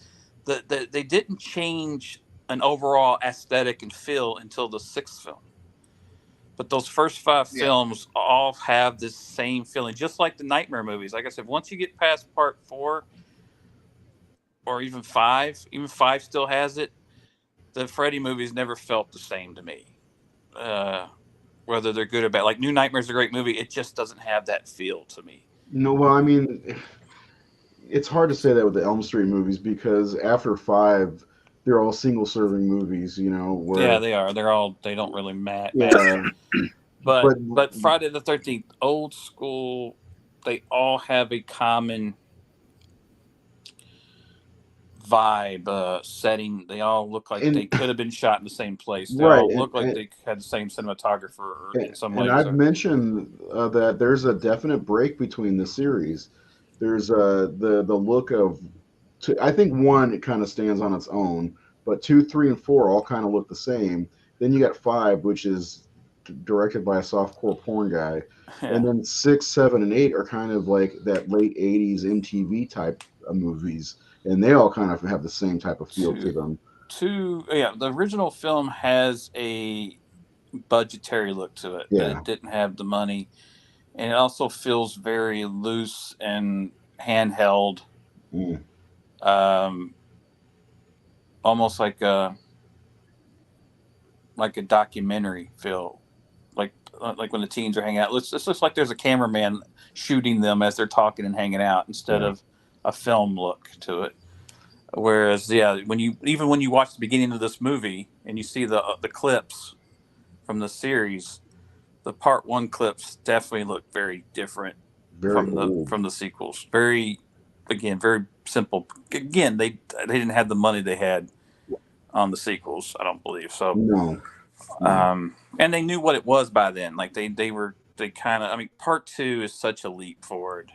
They didn't change an overall aesthetic and feel until the 6th film. But those first 5 Yeah. films all have this same feeling, just like the Nightmare movies. Like I said, once you get past part 4 or even 5 still has it. The Freddy movies never felt the same to me. Whether they're good or bad. Like New Nightmare's a great movie. It just doesn't have that feel to me. No, well, I mean, it's hard to say that with the Elm Street movies because after 5, they're all single serving movies, you know, Yeah, where they are. They don't really match. yeah, but But Friday the 13th, old school, they all have a common vibe, setting. They all look like they and could have been shot in the same place. They right, all look like they had the same cinematographer in some and ways. I've mentioned that there's a definite break between the series. There's the look of I think 1 it kind of stands on its own, but 2, 3, and 4 all kind of look the same. Then you got 5, which is directed by a softcore porn guy, and Yeah. then 6, 7, and 8 are kind of like that late '80s MTV type of movies, and they all kind of have the same type of feel to Two, them. yeah, the original film has a budgetary look to it, that Yeah. it didn't have the money, and it also feels very loose and handheld, Mm. um, almost like a documentary feel, like when the teens are hanging out. It looks like there's a cameraman shooting them as they're talking and hanging out instead Yeah. of a film look to it. Whereas, yeah, when you watch the beginning of this movie and you see the clips from the series, the part 1 clips definitely look very different Very old. from the sequels. Very, again, very simple. Again, they didn't have the money they had on the sequels. I don't believe so. No. No. And they knew what it was by then. Like they kind of. I mean, part 2 is such a leap forward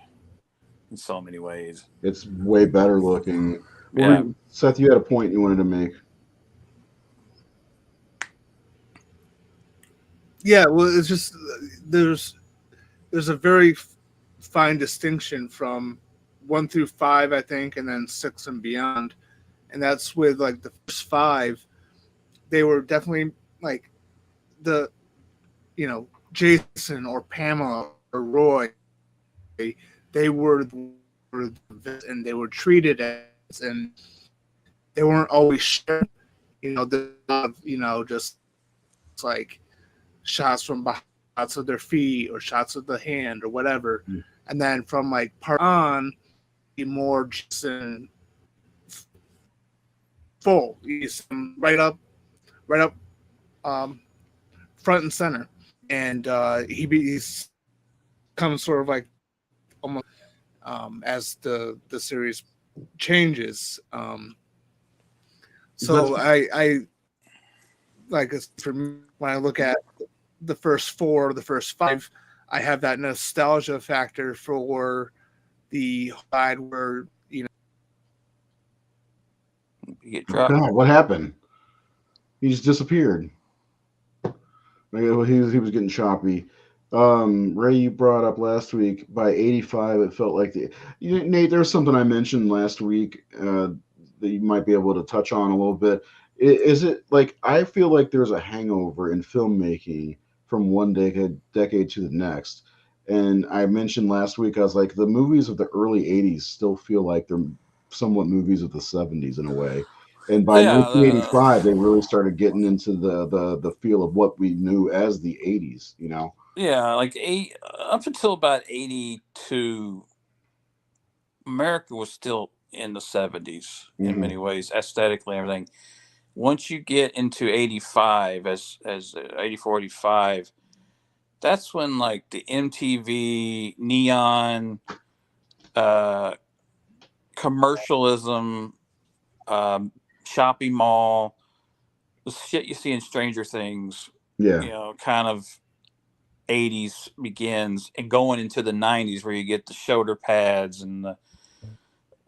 in so many ways. It's way better looking. Yeah. Seth, you had a point you wanted to make. Yeah, well, it's just there's a very fine distinction from 1 through 5, I think, and then 6 and beyond, and that's with like the first 5. They were definitely like the Jason or Pamela or Roy. They were and they were treated as, and they weren't always shared. Just like shots from behind, shots of their feet or shots of the hand or whatever. Mm. And then from like part on, more Jason full. He's right up, um, front and center, and he's comes sort of like almost as the series changes. So I like for me, when I look at the first 4, the first 5, I have that nostalgia factor for the side where You get Oh dropped. God, what happened? He just disappeared. He was getting choppy. Ray, you brought up last week by 85. It felt like Nate. There was something I mentioned last week that you might be able to touch on a little bit. Is it like I feel like there's a hangover in filmmaking from one decade to the next? And I mentioned last week I was like the movies of the early 80s still feel like they're somewhat movies of the 70s in a way. And by Yeah. 1985, they really started getting into the feel of what we knew as the 80s. You know. Yeah, like up until about 82, America was still in the 70s in Hmm. many ways, aesthetically and everything. Once you get into 85, as 84, 85, that's when like the MTV neon, uh, commercialism, um, shopping mall, the shit you see in Stranger Things, Yeah. kind of 80s begins and going into the 90s where you get the shoulder pads and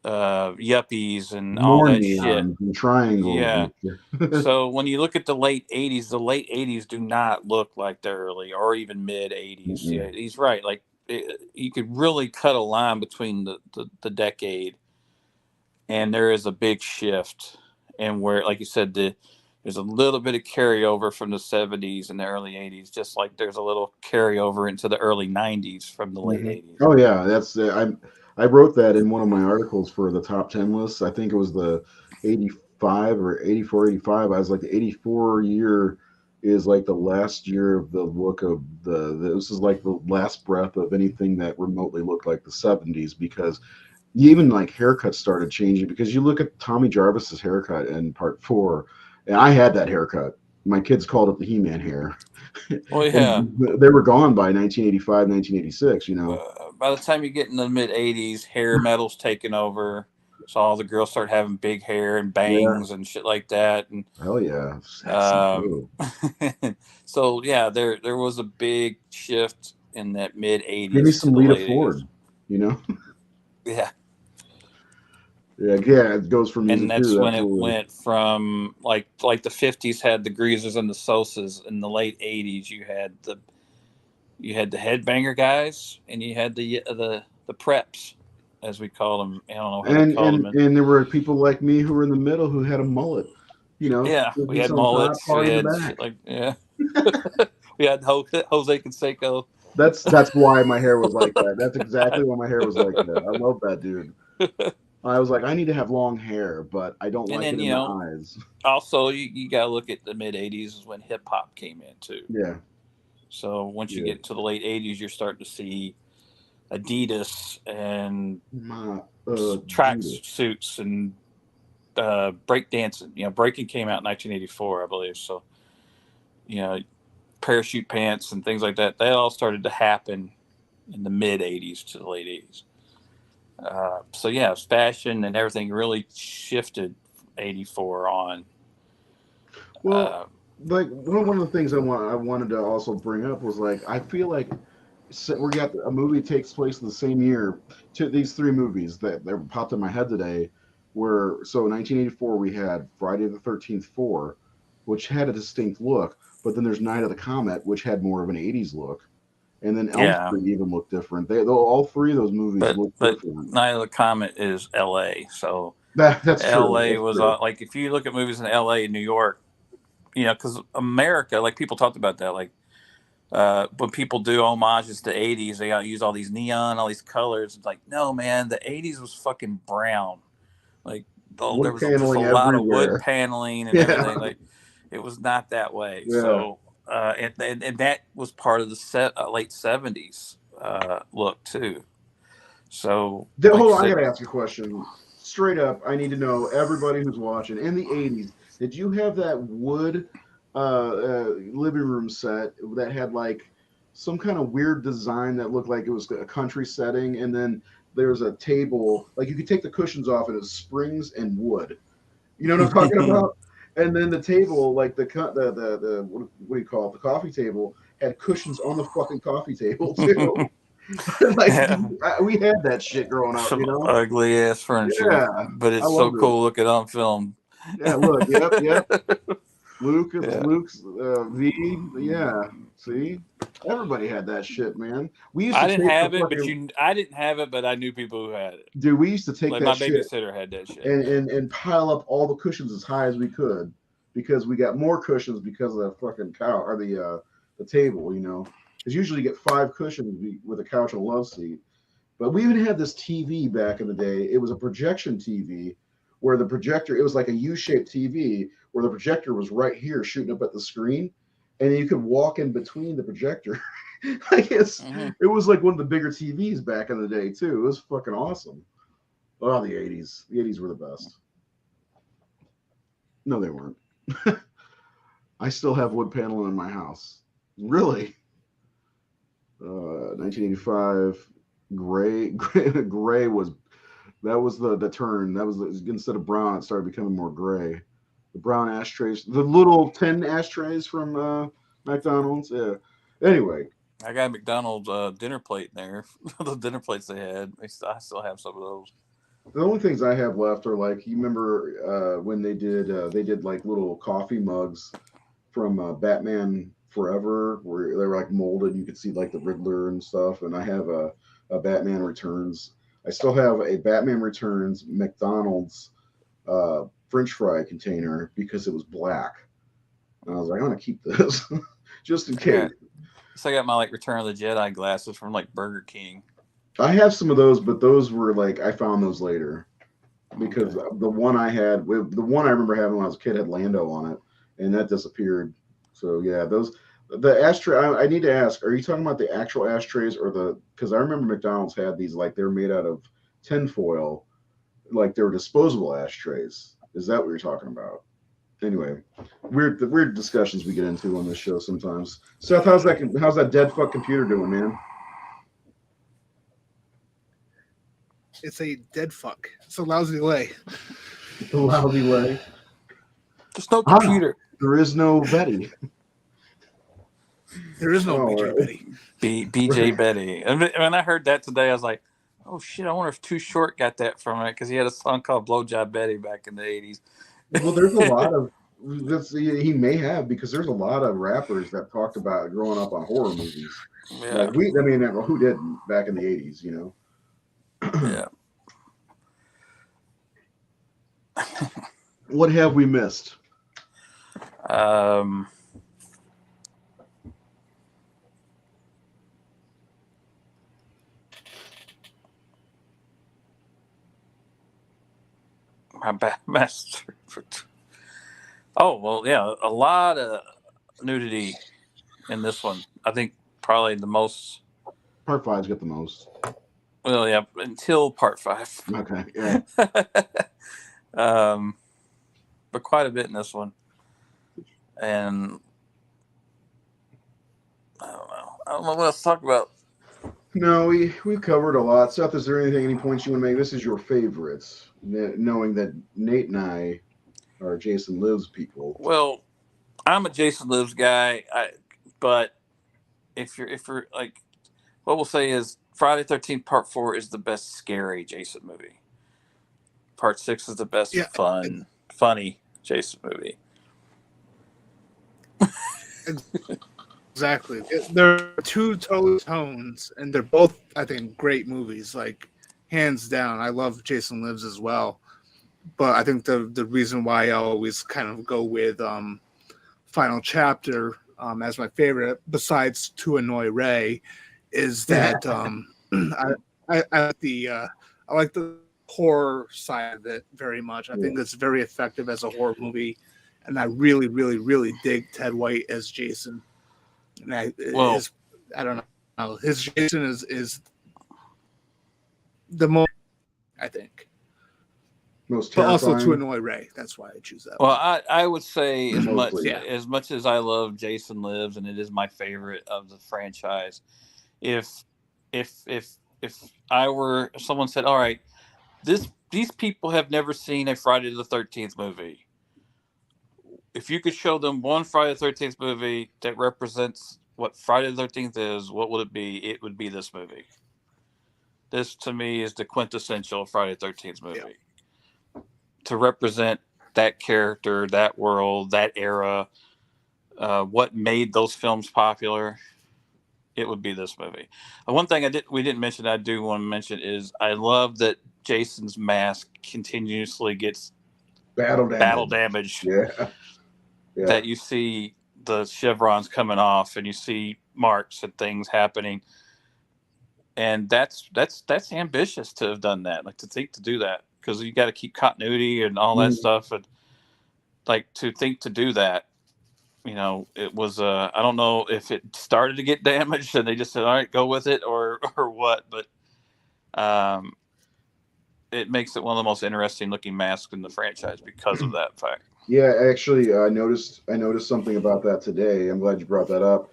yuppies and all More that shit. neons and triangles. Yeah. And So when you look at the late 80s do not look like the early or even mid 80s. Mm-mm. Yeah, he's right. Like you could really cut a line between the decade, and there is a big shift. And where, like you said, there's a little bit of carryover from the 70s and the early 80s, just like there's a little carryover into the early 90s from the late 80s. Oh yeah, that's I wrote that in one of my articles for the top 10 lists. I think it was the 85 or 84, 85. I was like the 84 year is like the last year of the look of this is like the last breath of anything that remotely looked like the 70s, because even like haircuts started changing, because you look at Tommy Jarvis's haircut in part 4, and I had that haircut. My kids called it the He-Man hair. Well, yeah. And they were gone by 1985, 1986, By the time you get in the mid 80s, hair metal's taken over. So all the girls start having big hair and Yeah. bangs and shit like that. And Hell yeah. Sexy. so yeah, there was a big shift in that mid Give me 80s to some the Lita late Ford, 80s. Yeah. Yeah, it goes for music And that's too, when it absolutely. went from like the 50s had the Greasers and the Sosas. In the late 80s you had the headbanger guys, and you had the preps, as we call them. I don't know how they And called and them. and there were people like me who were in the middle who had a mullet, Yeah, with we had some hot mullets. We party in the had shit back. like we had Jose Canseco. That's why my hair was like that. That's exactly why my hair was like that. I love that dude. I was like, I need to have long hair, but I don't And like then, it in the eyes. also you got to look at the mid 80s is when hip hop came in too. Yeah. So once you Yeah. get into the late 80s, you're starting to see Adidas and track Judas. suits and break dancing. Breaking came out in 1984, I believe. So, parachute pants and things like that, they all started to happen in the mid 80s to the late 80s. So yeah, fashion and everything really shifted from 84 on. Well, like one of the things I wanted to also bring up was, like, I feel like we got a movie takes place in the same year. These three movies that popped in my head today were, so in 1984 we had Friday the 13th 4, which had a distinct look, but then there's Night of the Comet, which had more of an 80s look, and then Elm Yeah, Street even looked different. All three of those movies look but different. Night of the Comet is L.A. So That's true. L.A. That's was true. like, if you look at movies in L.A. and New York, because America, like, people talked about that, like when people do homages to 80s, they got to use all these neon, all these colors. It's like, no, man, the 80s was fucking brown. Like, there Wood was just a paneling lot of wood everywhere. paneling and Yeah. everything. Like, it was not that way. Yeah. So, and that was part of the late 70s look too. So, like Hold you on, I said, gotta ask you a question. Straight up, I need to know, everybody who's watching, in the 80s, did you have that wood living room set that had like some kind of weird design that looked like it was a country setting, and then there's a table, like you could take the cushions off and it's springs and wood. You know what I'm talking about? And then the table, like the what do you call it? The coffee table had cushions on the fucking coffee table too. Like, yeah, we had that shit growing up, some ugly ass furniture, Yeah, but I it's so loved it. cool looking on film. Yeah, look, yep, yep. Yeah. Luke's V. Yeah, see, everybody had that shit, man. We used to I didn't take the have it, but fucking I didn't have it, but I knew people who had it. dude. We used to take Like, my that shit babysitter had that shit. and pile up all the cushions as high as we could, because we got more cushions because of the fucking couch or the table. Because usually you get 5 cushions with a couch and a love seat. But we even had this TV back in the day. It was a projection TV where the projector, it was like a U-shaped TV where the projector was right here shooting up at the screen, and you could walk in between the projector. It was like one of the bigger TVs back in the day too. It was fucking awesome. Oh, the 80s. The 80s were the best. No, they weren't. I still have wood paneling in my house. Really? 1985 gray was the turn. That was instead of brown, it started becoming more gray. The brown ashtrays, the little tin ashtrays from McDonald's. Yeah. Anyway, I got a McDonald's dinner plate in there. The dinner plates they had. I still have some of those. The only things I have left are like you remember when they did like little coffee mugs from Batman Forever where they were like molded. You could see like the Riddler and stuff. And I have a Batman Returns. I still have a Batman Returns McDonald's French fry container because it was black. And I was like, I want to keep this just in case. So I got my like Return of the Jedi glasses from like Burger King. I have some of those, but those were like I found those later because the one I had, the one I remember having when I was a kid had Lando on it, and that disappeared. So yeah, those the ashtray. I need to ask: are you talking about the actual ashtrays or the? Because I remember McDonald's had these like they were made out of tinfoil, like they were disposable ashtrays. Is that what you're talking about? Anyway, weird discussions we get into on this show sometimes. Seth, how's that dead fuck computer doing, man? It's a dead fuck. It's a lousy lay. A lousy lay. There's no computer. There is no Betty. There is no BJ Betty. BJ Betty. And when I heard that today, I was like, oh shit, I wonder if Too Short got that from it because he had a song called Blowjob Betty back in the 80s. Well, there's a lot of he may have because there's a lot of rappers that talked about growing up on horror movies. Yeah. Like who didn't back in the 80s, you know? Yeah. What have we missed? My master. Oh well, yeah, a lot of nudity in this one. I think probably the most. Part 5's got the most. Well, yeah, until part 5. Okay, yeah. But quite a bit in this one, and I don't know what else to talk about. No, we've covered a lot. Seth, is there any points you want to make? This is your favorites, knowing that Nate and I are Jason Lives people. Well, I'm a Jason Lives guy, but if you're like, what we'll say is Friday 13th Part 4 is the best scary Jason movie. Part 6 is the best funny Jason movie. Exactly. There are two total tones, and they're both, I think, great movies. Like, hands down, I love Jason Lives as well. But I think the reason why I always kind of go with Final Chapter as my favorite, besides To Annoy Ray, is that I like the horror side of it very much. I think it's very effective as a horror movie, and I really, really, really dig Ted White as Jason. And I don't know. His Jason is the most, I think. Most terrifying. But also To Annoy Ray. That's why I choose that. Well, I would say as much as I love Jason Lives, and it is my favorite of the franchise. If someone said, all right, these people have never seen a Friday the 13th movie. If you could show them one Friday the 13th movie that represents what Friday the 13th is, what would it be? It would be this movie. This, to me, is the quintessential Friday the 13th movie. Yeah. To represent that character, that world, that era, what made those films popular, it would be this movie. One thing we didn't mention I do want to mention is I love that Jason's mask continuously gets battle damage. Yeah. That you see the chevrons coming off and you see marks and things happening. And that's ambitious to have done that, like to do that, because you got to keep continuity and all that stuff. And like to do that, it was I don't know if it started to get damaged and they just said, all right, go with it or what, but it makes it one of the most interesting looking masks in the franchise because of that fact. Yeah, actually, I noticed something about that today. I'm glad you brought that up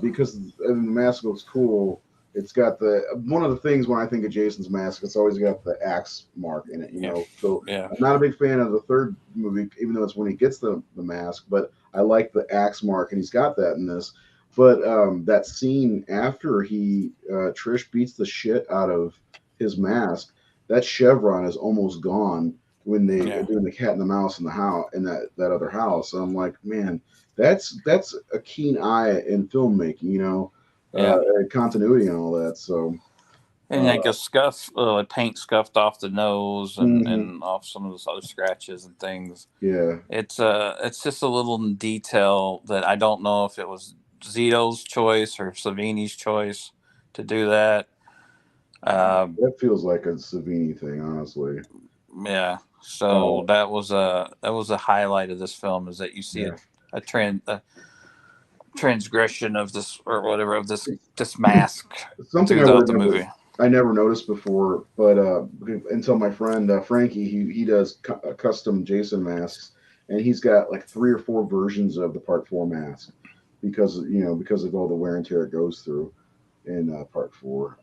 because the mask looks cool. It's got one of the things when I think of Jason's mask, it's always got the axe mark in it. So I'm not a big fan of the third movie, even though it's when he gets the mask. But I like the axe mark, and he's got that in this. But that scene after Trish beats the shit out of his mask, that chevron is almost gone when they are doing the cat and the mouse in the house in that other house. And I'm like, man, that's a keen eye in filmmaking, continuity and all that. So, and like a scuff, paint scuffed off the nose and, mhm, and off some of those other scratches and things. yeah, It's just a little detail that I don't know if it was Zito's choice or Savini's choice to do that. that feels like a Savini thing, honestly. Yeah. So that was a highlight of this film is that you see Yeah. a transgression of this or whatever of this mask Something throughout the movie. I never noticed before, but until my friend Frankie, he does custom Jason masks, and he's got like 3 or 4 versions of the Part 4 mask because because of all the wear and tear it goes through in Part 4.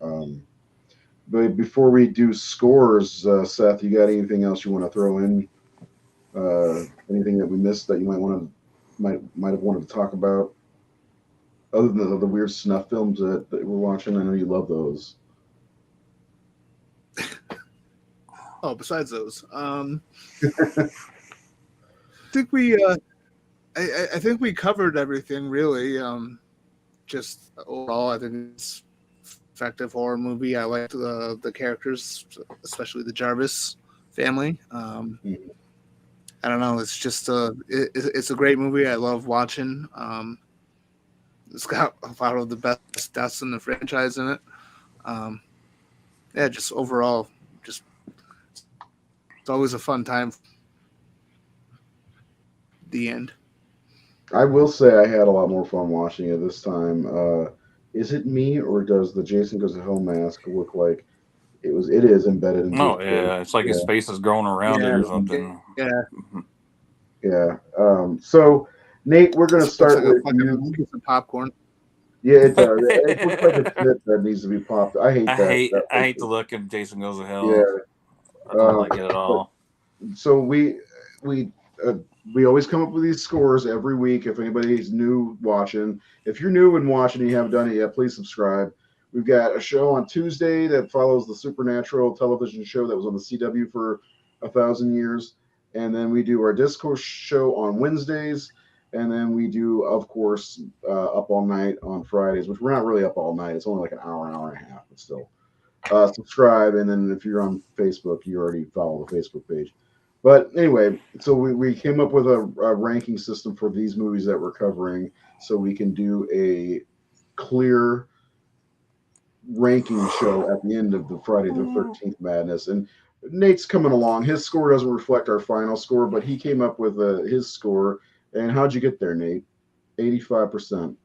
But before we do scores, Seth, you got anything else you want to throw in? Anything that we missed that you might have wanted to talk about, other than the weird snuff films that we're watching? I know you love those. Oh, besides those, think I think we covered everything really. Just overall, I think it's effective horror movie. I liked the characters, especially the Jarvis family. I don't know. It's just it's a great movie. I love watching. It's got a lot of the best deaths in the franchise in it. Um, yeah, just overall, just it's always a fun time. The end. I will say I had a lot more fun watching it this time. Is it me, or does the Jason Goes to Hell mask look like it is embedded into Oh his face? yeah, it's like his Yeah, face is growing around it Yeah, or something. yeah. yeah. So Nate, we're gonna Looks start with like a you. piece of popcorn. Yeah, it does. It looks like a tit that needs to be popped. I hate that I hate the picture. look of Jason Goes to Yeah. Hell. I don't like it at But all. so we uh, we always come up with these scores every week. If anybody's new watching, if you're new and watching and you haven't done it yet, please subscribe. We've got a show on Tuesday that follows the Supernatural television show that was on the CW for 1,000 years, and then we do our Discourse show on Wednesdays, and then we do, of course, Up All Night on Fridays, which we're not really up all night. It's only like an hour and a half, but still. Subscribe, and then if you're on Facebook, you already follow the Facebook page. But anyway, so we came up with a ranking system for these movies that we're covering, so we can do a clear ranking show at the end of the Friday the 13th madness. And Nate's coming along. His score doesn't reflect our final score, but he came up with his score. And how'd you get there, Nate? 85%.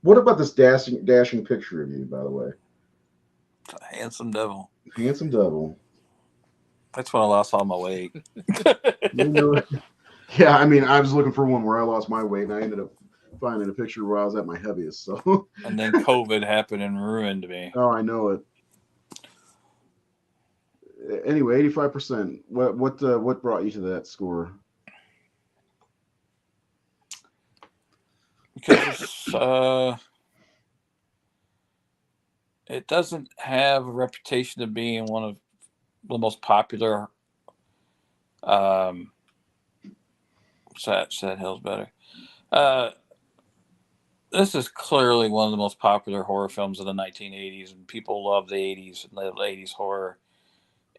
What about this dashing picture of you, by the way? Handsome devil. Handsome devil. That's when I lost all my weight. You know, yeah, I mean, I was looking for one where I lost my weight, and I ended up finding a picture where I was at my heaviest. So, And then COVID happened and ruined me. oh, I know it. Anyway, 85%. What brought you to that score? Because it doesn't have a reputation of being one of the most popular. Sad Hill's better. This is clearly one of the most popular horror films of the 1980s, and people love the 80s and the 80s horror.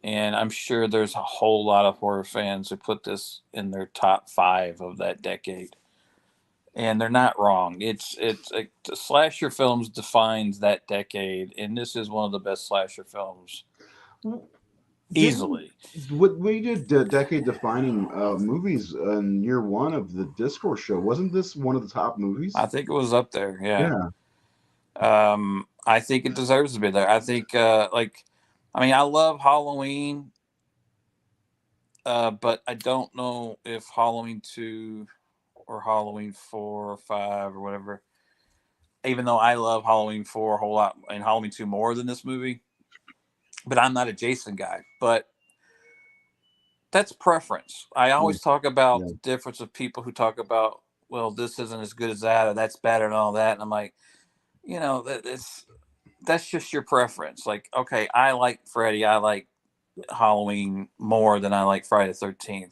And I'm sure there's a whole lot of horror fans who put this in their top 5 of that decade, and they're not wrong. It's slasher films defines that decade, and this is one of the best slasher films. Easily. What we did decade defining movies in year one of the Discourse show. Wasn't this one of the top movies? I think it was up there. Yeah. I think it deserves to be there. I think, I love Halloween, but I don't know if Halloween 2 or Halloween 4 or 5 or whatever, even though I love Halloween 4 a whole lot and Halloween 2 more than this movie, but I'm not a Jason guy. But that's preference. I always talk about the difference of people who talk about, well, this isn't as good as that, or that's better and all that. And I'm like, that's just your preference. Like, okay, I like Freddy. I like Halloween more than I like Friday the 13th.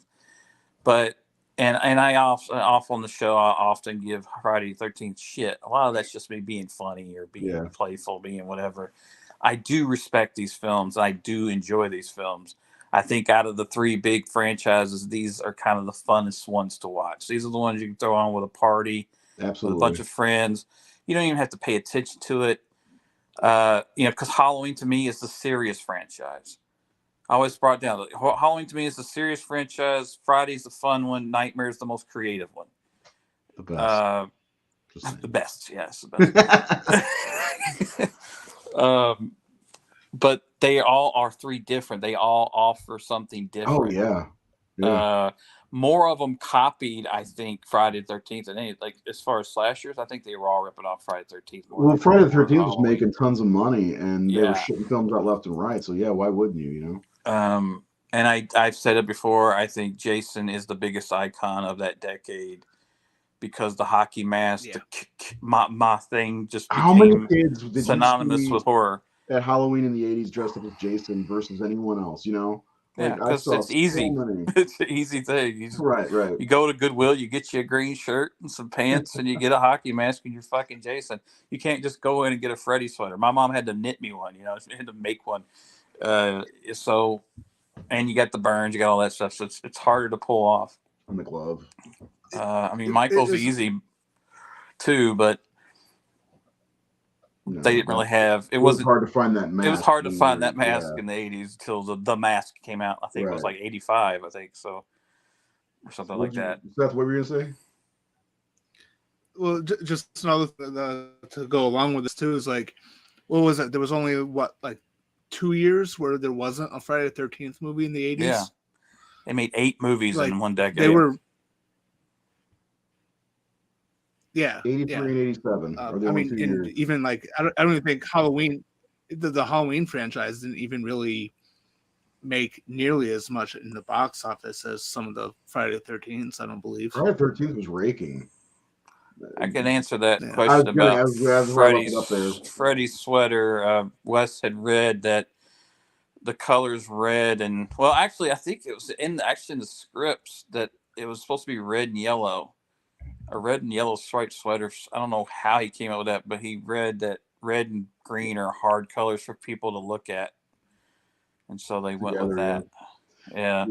But and I off on the show, I often give Friday the 13th shit. A lot of that's just me being funny or being playful, being whatever. I do respect these films. I do enjoy these films. I think out of the three big franchises, these are kind of the funnest ones to watch. These are the ones you can throw on with a party, Absolutely, with a bunch of friends. You don't even have to pay attention to it. Because Halloween to me is the serious franchise. I always brought down Halloween to me is the serious franchise. Friday's the fun one. Nightmare's the most creative one. The best. The best, yes, the best. But they all are three different. They all offer something different. Oh yeah. More of them copied, I think, Friday the 13th, and like as far as slashers, I think they were all ripping off Friday the 13th. Well, Friday the 13th was making tons of money, and they were shitting films out left and right. So yeah, why wouldn't you? And I've said it before. I think Jason is the biggest icon of that decade because the hockey mask, the ma thing, just became how many kids did synonymous you see with horror at Halloween in the '80s dressed up as Jason versus anyone else? Like because it's easy. It's an easy thing. Right. You go to Goodwill, you get you a green shirt and some pants, and you get a hockey mask, and you're fucking Jason. You can't just go in and get a Freddy sweater. My mom had to knit me one. She had to make one. And you got the burns, you got all that stuff, so it's harder to pull off. And the glove. Michael's easy too, but they didn't really have. It wasn't hard to find that mask. It was hard to find that mask in the 80s until the mask came out. I think it was like 85. I think so, or something like that. Seth, what were you gonna say? Well, just another to go along with this too is like, what was it? There was only 2 years where there wasn't a Friday the 13th movie in the 80s. Yeah, they made 8 movies in one decade. They were. 83 and 87. I mean, and even like I don't even think Halloween, the Halloween franchise didn't even really make nearly as much in the box office as some of the Friday the 13th. I don't believe. Friday the 13th was raking. I can answer that question about Freddy's sweater. Wes had read that the color's red, and well, actually, I think it was in the scripts that it was supposed to be red and yellow. A red and yellow striped sweater. I don't know how he came up with that, but he read that red and green are hard colors for people to look at, and so they went with that. Yeah.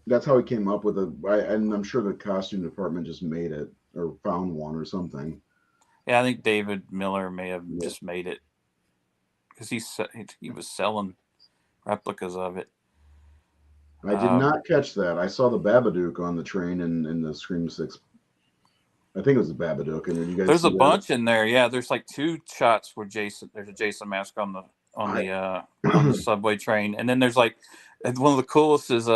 That's how he came up with it. And I'm sure the costume department just made it or found one or something. Yeah, I think David Miller may have just made it because he was selling replicas of it. I did not catch that. I saw the Babadook on the train in the Scream 6. I think it was the Babadook. And then you guys. There's a bunch in there. Yeah, there's like 2 shots where there's a Jason mask on the subway train, and then there's like one of the coolest is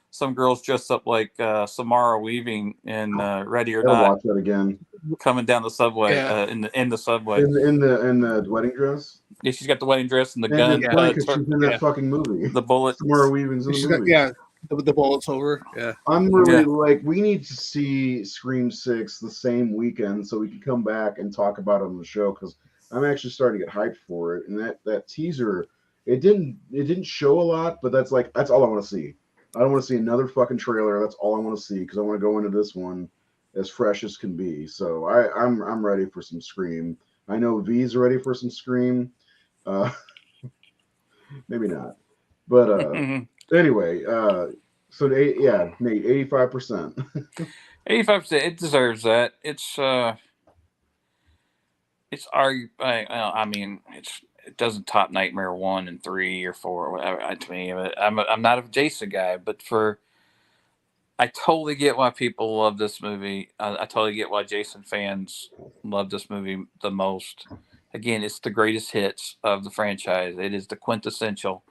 some girls dressed up like Samara Weaving in Ready or Not. Watch that again. Coming down the subway in the subway in the wedding dress. Yeah, she's got the wedding dress and the gun. She's in that fucking movie. The bullet. Samara Weaving's in the movie. The bullet's over. Yeah. I'm really we need to see Scream 6 the same weekend so we can come back and talk about it on the show because I'm actually starting to get hyped for it. And that teaser, it didn't show a lot, but that's all I want to see. I don't want to see another fucking trailer. That's all I want to see because I want to go into this one as fresh as can be. So I'm ready for some Scream. I know V's ready for some Scream. Maybe not, but anyway. So Nate, 85%. 85%. It deserves that. It's I mean, it doesn't top Nightmare 1 and 3 or 4 or whatever to me. I'm not a Jason guy, but I totally get why people love this movie. I totally get why Jason fans love this movie the most. Again, it's the greatest hits of the franchise. It is the quintessential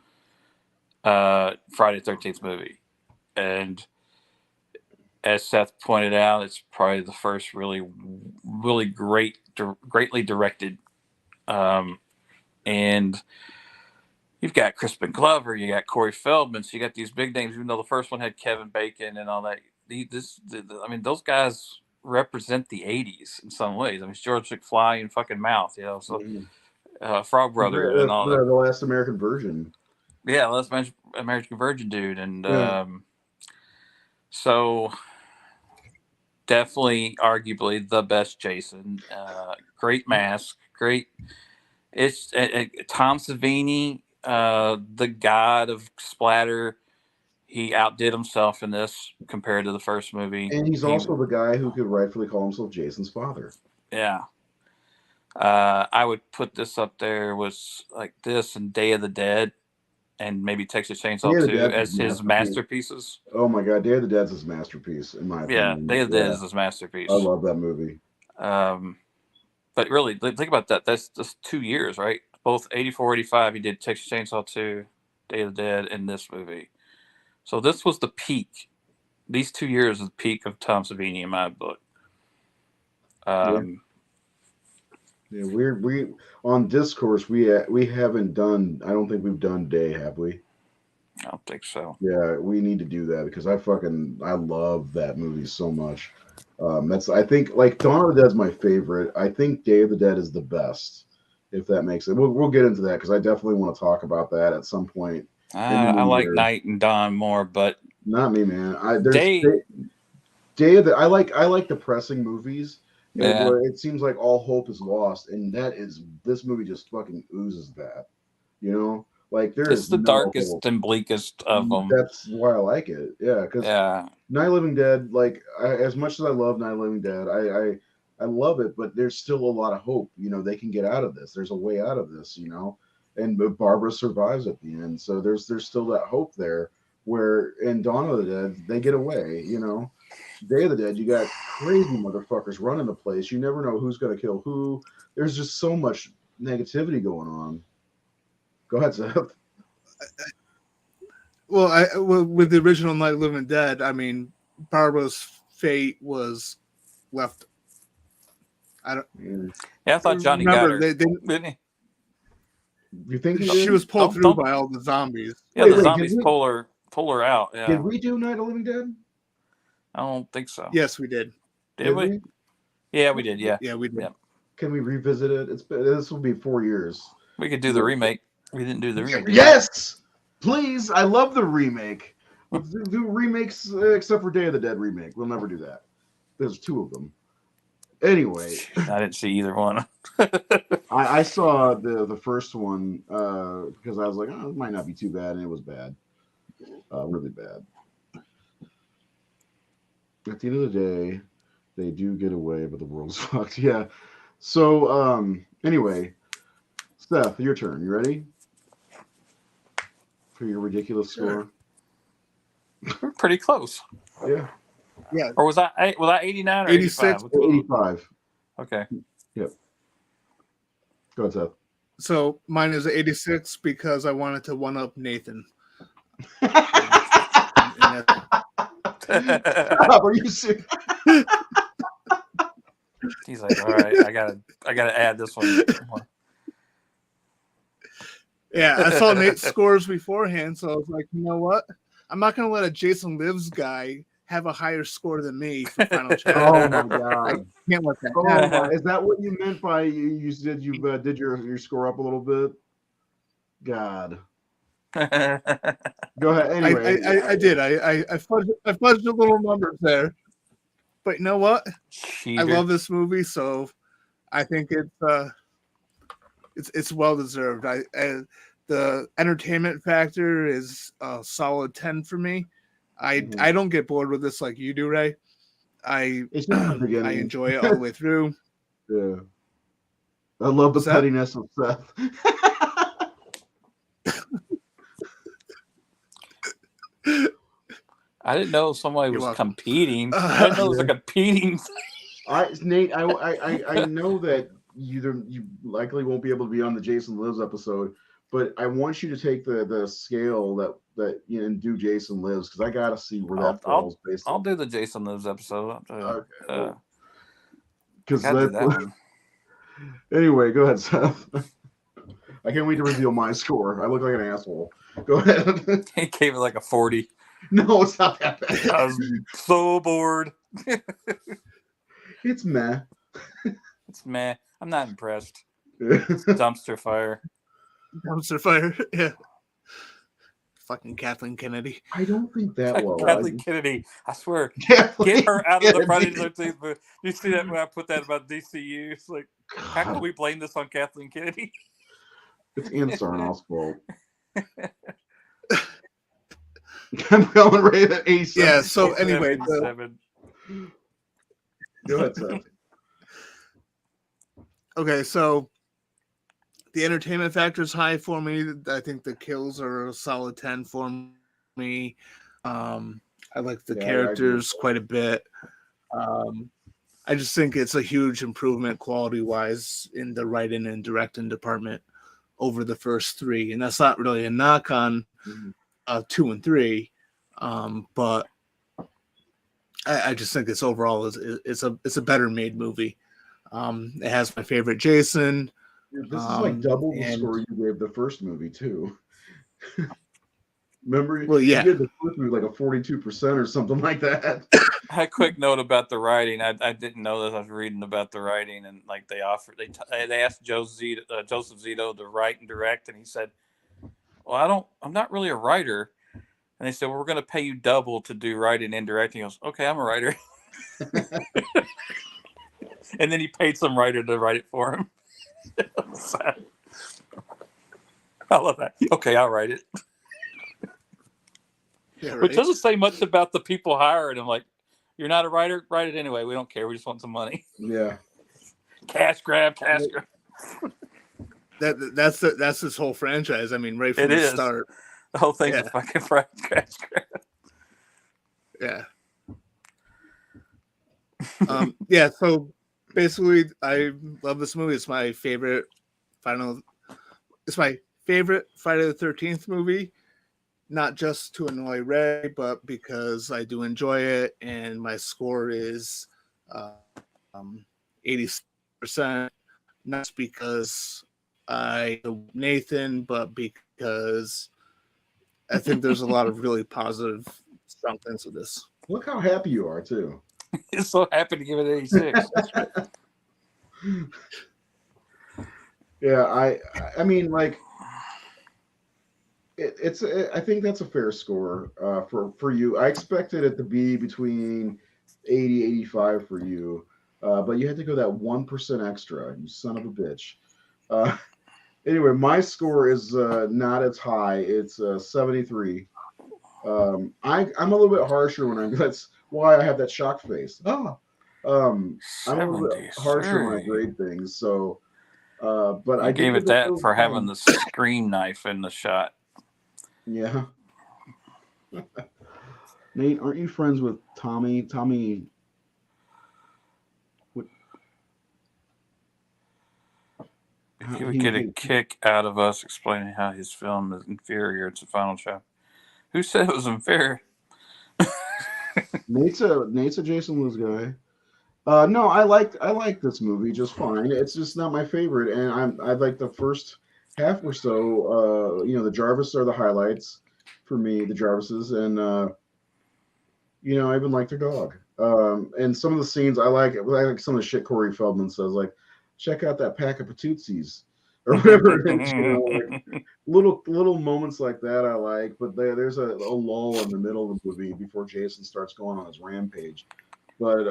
Friday the 13th movie. And as Seth pointed out, it's probably the first really, really greatly directed. And you've got Crispin Glover, you got Corey Feldman, so you got these big names. Even though the first one had Kevin Bacon and all that, those guys represent the '80s in some ways. I mean, it's George McFly and fucking Mouth, So Frog Brother and all that. The last American version. Yeah, Les American Virgin dude, and Yeah. so definitely, arguably the best Jason. Great mask, great. It's Tom Savini, the god of splatter. He outdid himself in this compared to the first movie. And he's also the guy who could rightfully call himself Jason's father. Yeah. I would put this up there with like this and Day of the Dead and maybe Texas Day Chainsaw of the 2 Dead's as his masterpieces. Oh my god, Day of the Dead's his masterpiece, in my Yeah, opinion. Day of the Yeah, Dead is his masterpiece. I love that movie. But really, think about that. That's just 2 years, right? Both 84, 85, he did Texas Chainsaw 2, Day of the Dead, and this movie. So this was the peak. These 2 years is the peak of Tom Savini in my book. Yeah, we on Discourse we haven't done. I don't think we've done Day, have we? I don't think so. Yeah, we need to do that because I love that movie so much. I think like Dawn of the Dead's my favorite. I think Day of the Dead is the best, if that makes it. We'll get into that because I definitely want to talk about that at some point. I like Night and Dawn more, but not me, man. There's Day of the I like depressing movies. Yeah. Where it seems like all hope is lost, and this movie just fucking oozes that, you know. Like it's the darkest and bleakest of them. That's why I like it. Yeah, because Night of the Living Dead, like as much as I love Night of the Living Dead, I love it, but there's still a lot of hope. You know, they can get out of this. There's a way out of this. You know, and Barbara survives at the end, so there's still that hope there. Where in Dawn of the Dead, they get away. You know, Day of the Dead, you got crazy motherfuckers running the place. You never know who's gonna kill who. There's just so much negativity going on. Go ahead, Seth. Well, with the original Night of the Living Dead, I mean, Barbara's fate was left. I don't. Yeah, I thought Johnny got her. Didn't he? You think she was pulled through by all the zombies? Yeah, the zombies pull her out. Yeah. Did we do Night of the Living Dead? I don't think so. Yes, we did. Did we? Yeah, we did. Yeah. Yeah, we did. Yeah. Can we revisit it? This will be 4 years. We could do the remake. We didn't do the remake. Yes, please. I love the remake. We'll do remakes except for Day of the Dead remake. We'll never do that. There's 2 of them. Anyway, I didn't see either one. I saw the first one because I was like, oh, it might not be too bad, and it was bad, really bad. At the end of the day, they do get away, but the world's fucked. Yeah. So anyway, Seth, your turn. You ready for your ridiculous score? We're pretty close. Yeah. Yeah. Or was that 89 or 86? 85. Okay. Yep. Go ahead, Seth. So mine is 86 because I wanted to one up Nathan. Are you serious? He's like, all right, I gotta add this one. Yeah, I saw Nate's scores beforehand, so I was like, you know what? I'm not gonna let a Jason Lives guy have a higher score than me for Final Chapter. Oh my god! I can't let that happen. Is that what you meant by you said you did your score up a little bit? God. Go ahead. Anyway, I did. I fudged a little numbers there, but you know what? Cheater. I love this movie, so I think it's well deserved. The entertainment factor is a solid 10 for me. I don't get bored with this like you do, Ray. I enjoy it all the way through. Yeah, I love the pettiness of Seth. I didn't know somebody was competing. I didn't know it was a competing. Nate, I know that you likely won't be able to be on the Jason Lives episode, but I want you to take the scale that and do Jason Lives because I gotta see where that falls. I'll do the Jason Lives episode. Because anyway, go ahead, Seth. I can't wait to reveal my score. I look like an asshole. Go ahead. He gave it like a 40. No, it's not that bad. I was so bored. It's meh. It's meh. I'm not impressed. It's dumpster fire. Dumpster fire. Yeah. fucking Kathleen Kennedy. I don't think that well. Kathleen Kennedy, I swear, Kathleen get her out of the Friday Kennedy. the 13th movie. You see that when I put that about DCU? It's like, how can we blame this on Kathleen Kennedy? It's Ian Sarnoff's fault. I'm going right at 87. Yeah. So anyway, go ahead, Seth. Okay, so the entertainment factor is high for me. I think the kills are a solid 10 for me. I like the characters quite a bit. I just think it's a huge improvement quality-wise in the writing and directing department over the first three. And that's not really a knock on 2 and 3, but I just think it's overall it's a better made movie. It has my favorite Jason. This is like double the score you gave the first movie too. Remember? Well, yeah. You gave the first movie like a 42% or something like that. I had a quick note about the writing. I didn't know that. I was reading about the writing, and like they asked Joseph Zito to write and direct, and he said, "Well, I'm not really a writer." And they said, "Well, we're going to pay you double to do writing and directing." He goes, "Okay, I'm a writer." And then he paid some writer to write it for him. I love that. Okay, I'll write it. Yeah, right. Which doesn't say much about the people hired. I'm like, you're not a writer? Write it anyway. We don't care. We just want some money. Yeah. Cash grab. That's this whole franchise. I mean, right from the start. The whole thing's a fucking cash grab. Yeah. Yeah, so basically I love this movie. It's my favorite Friday the 13th movie, not just to annoy Ray, but because I do enjoy it, and my score is 80%, not because I know Nathan, but because I think there's a lot of really positive, strong things with this. Look how happy you are too. He's so happy to give it 86. Yeah, I mean, like, I think that's a fair score for you. I expected it to be between 80, 85 for you, but you had to go that 1% extra, you son of a bitch. Anyway, my score is not as high. It's 73. I'm a little bit harsher that's why I have that shock face. I'm a little bit harsher when I grade things. So, but I gave it that for having the scream knife in the shot. Yeah. Nate, aren't you friends with Tommy? Tommy. What? He would get a kick out of us explaining how his film is inferior to Final Chapter. Who said it was unfair? Nate's a Jason Liz guy. No, I like this movie just fine. It's just not my favorite, and I like the first half or so. The Jarvis are the highlights for me, the Jarvises, and I even like their dog. And some of the scenes I like some of the shit Corey Feldman says, like, check out that pack of Patootsies or whatever. Like little moments like that I like, but there's a lull in the middle of the movie before Jason starts going on his rampage. But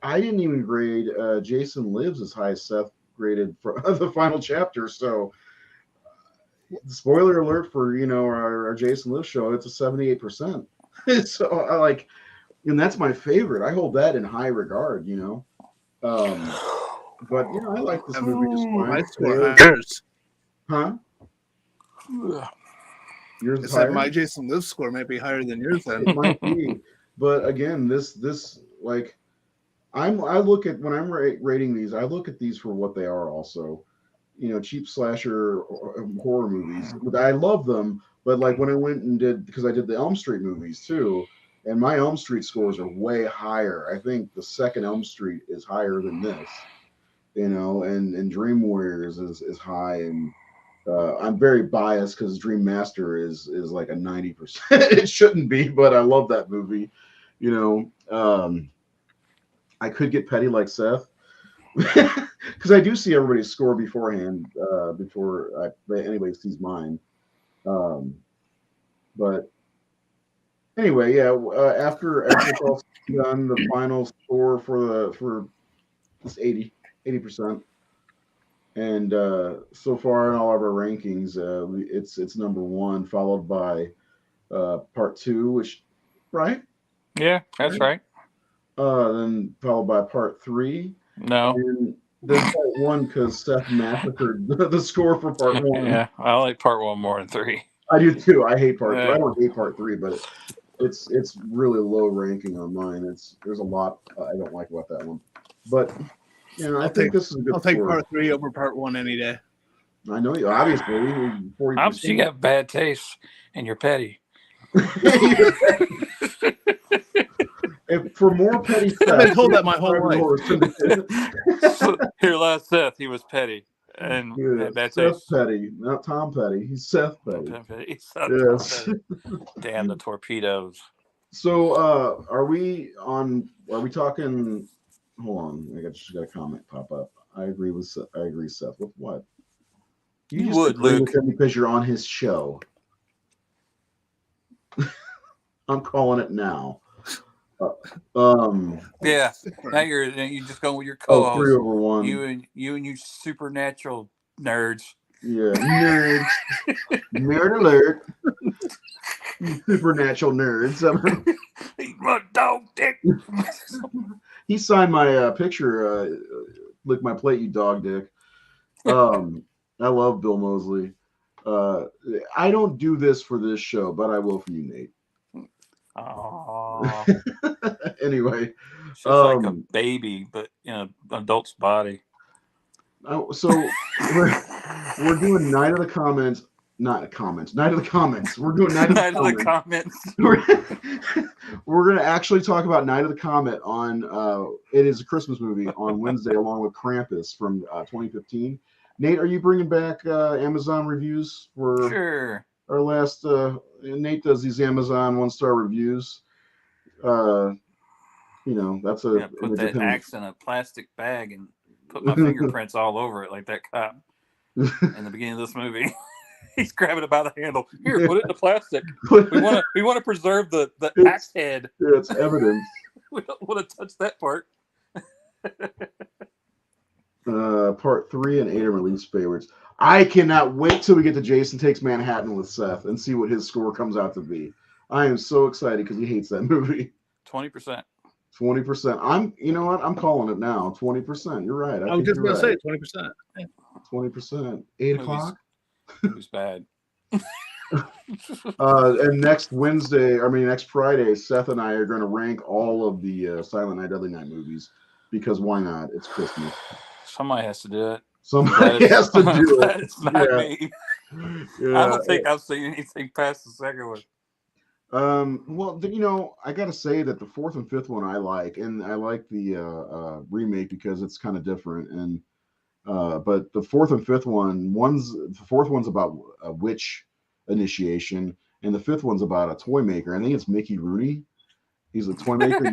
I didn't even grade Jason Lives as high as Seth graded for the final chapter. So spoiler alert for our Jason Lives show, it's a 78%. So I like, and that's my favorite. I hold that in high regard, but I like this movie just fine. Huh? Yours is higher? My Jason Lives score might be higher than yours then. It might be. But again, this like I look at when I'm rating these, I look at these for what they are also. Cheap slasher horror movies. I love them, but like when I went and because I did the Elm Street movies too, and my Elm Street scores are way higher. I think the second Elm Street is higher than this, and Dream Warriors is high, and I'm very biased because Dream Master is like a 90%. It shouldn't be, but I love that movie. I could get petty like Seth because I do see everybody's score beforehand before anybody sees mine. But anyway, yeah. After it's all done, the final score for this 80%, and so far in all of our rankings, it's number one, followed by part two, which right, Yeah, that's right. then followed by part three, No. and then part one because Seth massacred the score for part one. Yeah, I like part one more than three. I do too. I hate part three. Yeah. I don't hate part three, but it's really low ranking on mine. There's a lot I don't like about that one, but I think this is a good. I'll take score. part three over part one any day. I know you obviously 40%. Obviously, you got bad taste and you're petty. If for more petty stuff, I've been told that my whole life. So, here, last Seth, he was petty and had bad Seth taste. Petty, not Tom Petty. He's Seth Petty. He's Yes. Damn the torpedoes. So, are we talking? Hold on, I just got a comment pop up. I agree, Seth. With what? You just would, agree Luke, with him because you're on his show. I'm calling it now. Yeah. Now you just going with your Oh, co-host. 3/1. You and you supernatural nerds. Yeah, nerds. Nerd alert. You supernatural nerds. Eat my dog dick. He signed my picture. Lick my plate, you dog dick. I love Bill Moseley. I don't do this for this show, but I will for you, Nate. Oh. Anyway, It's just like a baby, but in an adult's body. So we're doing Night of the Comments. Not comments. Night of the Comments. We're doing Night of the Comments. We're going to actually talk about Night of the Comet on. It is a Christmas movie on Wednesday, along with Krampus from 2015. Nate, are you bringing back Amazon reviews for Sure. our last? Nate does these Amazon 1-star reviews. That's a put that axe in a plastic bag and put my fingerprints all over it like that cop in the beginning of this movie. He's grabbing it by the handle. Here, put it in the plastic. We want to preserve the axe head. Yeah, it's evidence. We don't want to touch that part. Part 3 and 8 are my least favorites. I cannot wait till we get to Jason Takes Manhattan with Seth and see what his score comes out to be. I am so excited because he hates that movie. 20%. 20%. You know what? I'm calling it now. 20%. You're right. I was just going to say 20%. 20%. 8 o'clock. It was bad. And next Friday, Seth and I are going to rank all of the Silent Night, Deadly Night movies because why not? It's Christmas. Somebody has to do it. Somebody has to do it. It's not me. Yeah. I don't think I've seen anything past the second one. Well, I got to say that the fourth and fifth one I like, and I like the remake because it's kind of different. And but the fourth and fifth the fourth one's about a witch initiation, and the fifth one's about a toy maker. I think it's Mickey Rooney. He's a toy maker.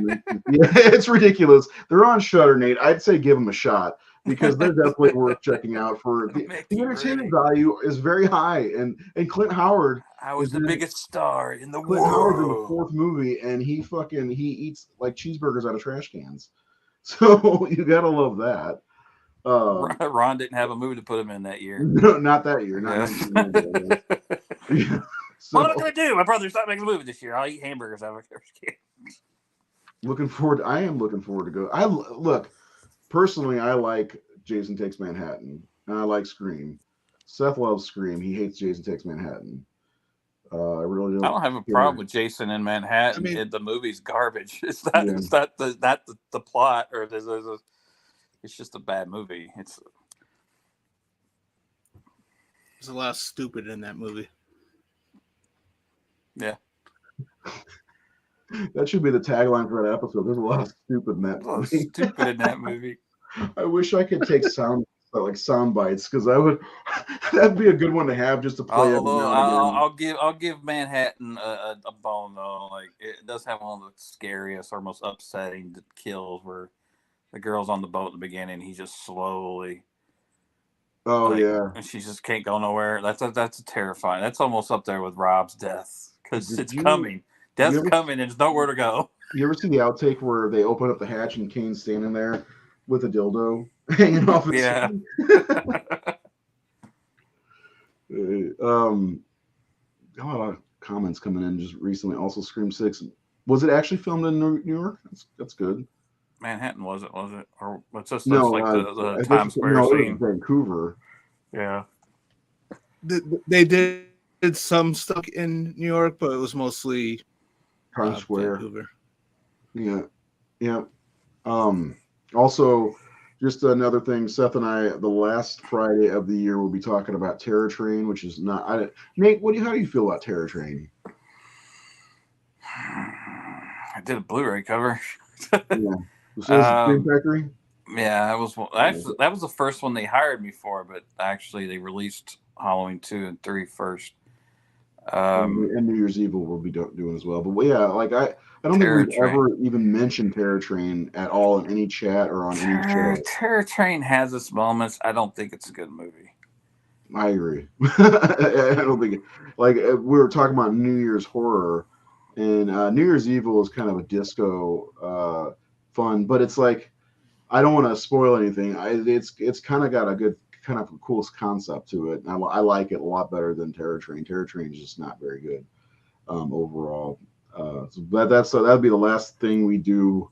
Yeah, it's ridiculous. They're on Shudder, Nate. I'd say give them a shot because they're definitely worth checking out. For the entertainment value is very high, and Clint Howard. I was the biggest star in the world. Clint Howard's in the fourth movie, and he eats like cheeseburgers out of trash cans. So you gotta love that. Ron didn't have a movie to put him in that year. No, not that year. Not yeah. So, what am I gonna do? My brother's not making a movie this year. I'll eat hamburgers out of a trash can. I am looking forward to go. Personally, I like Jason Takes Manhattan, and I like Scream. Seth loves Scream. He hates Jason Takes Manhattan. I don't have a problem with Jason in Manhattan. The movie's garbage. It's not. Yeah. It's not the plot, or it's just a bad movie. There's a lot of stupid in that movie. Yeah. That should be the tagline for that episode. There's a lot of stupid in that movie. Stupid in that movie. I wish I could take sound bites because that'd be a good one to have just to play. I'll give Manhattan a bone though. Like it does have one of the scariest or most upsetting kills where the girl's on the boat in the beginning. He just slowly Oh yeah, and she just can't go nowhere. That's terrifying. That's almost up there with Rob's death because it's you coming. Death's coming, and there's nowhere to go. You ever see the outtake where they open up the hatch and Kane's standing there with a dildo hanging off his Yeah. A lot of comments coming in just recently. Also, Scream 6. Was it actually filmed in New York? That's good. Manhattan was it? Or what's this? No, Like the I guess Times Square no, it scene. was Vancouver. Yeah. They did some stuff in New York, but it was mostly Times Square. Vancouver. Yeah. Also, just another thing, Seth and I, the last Friday of the year, will be talking about Terror Train, which is not. Nate, how do you feel about Terror Train? I did a Blu-ray cover. Yeah. Was it Scream Factory? Yeah, that was the first one they hired me for, but actually they released Halloween 2 and 3 first. And New Year's Evil will be doing as well. But yeah, like I don't think we've ever even mentioned Terror Train at all in any chat or on any show. Terror Train has its moments. I don't think it's a good movie. I agree. I don't think like we were talking about New Year's horror, and New Year's Evil is kind of a disco fun, but it's like I don't want to spoil anything. It's kind of got a good kind of cool concept to it. And I like it a lot better than Terror Train. Terror Train is just not very good overall. So that'd be the last thing we do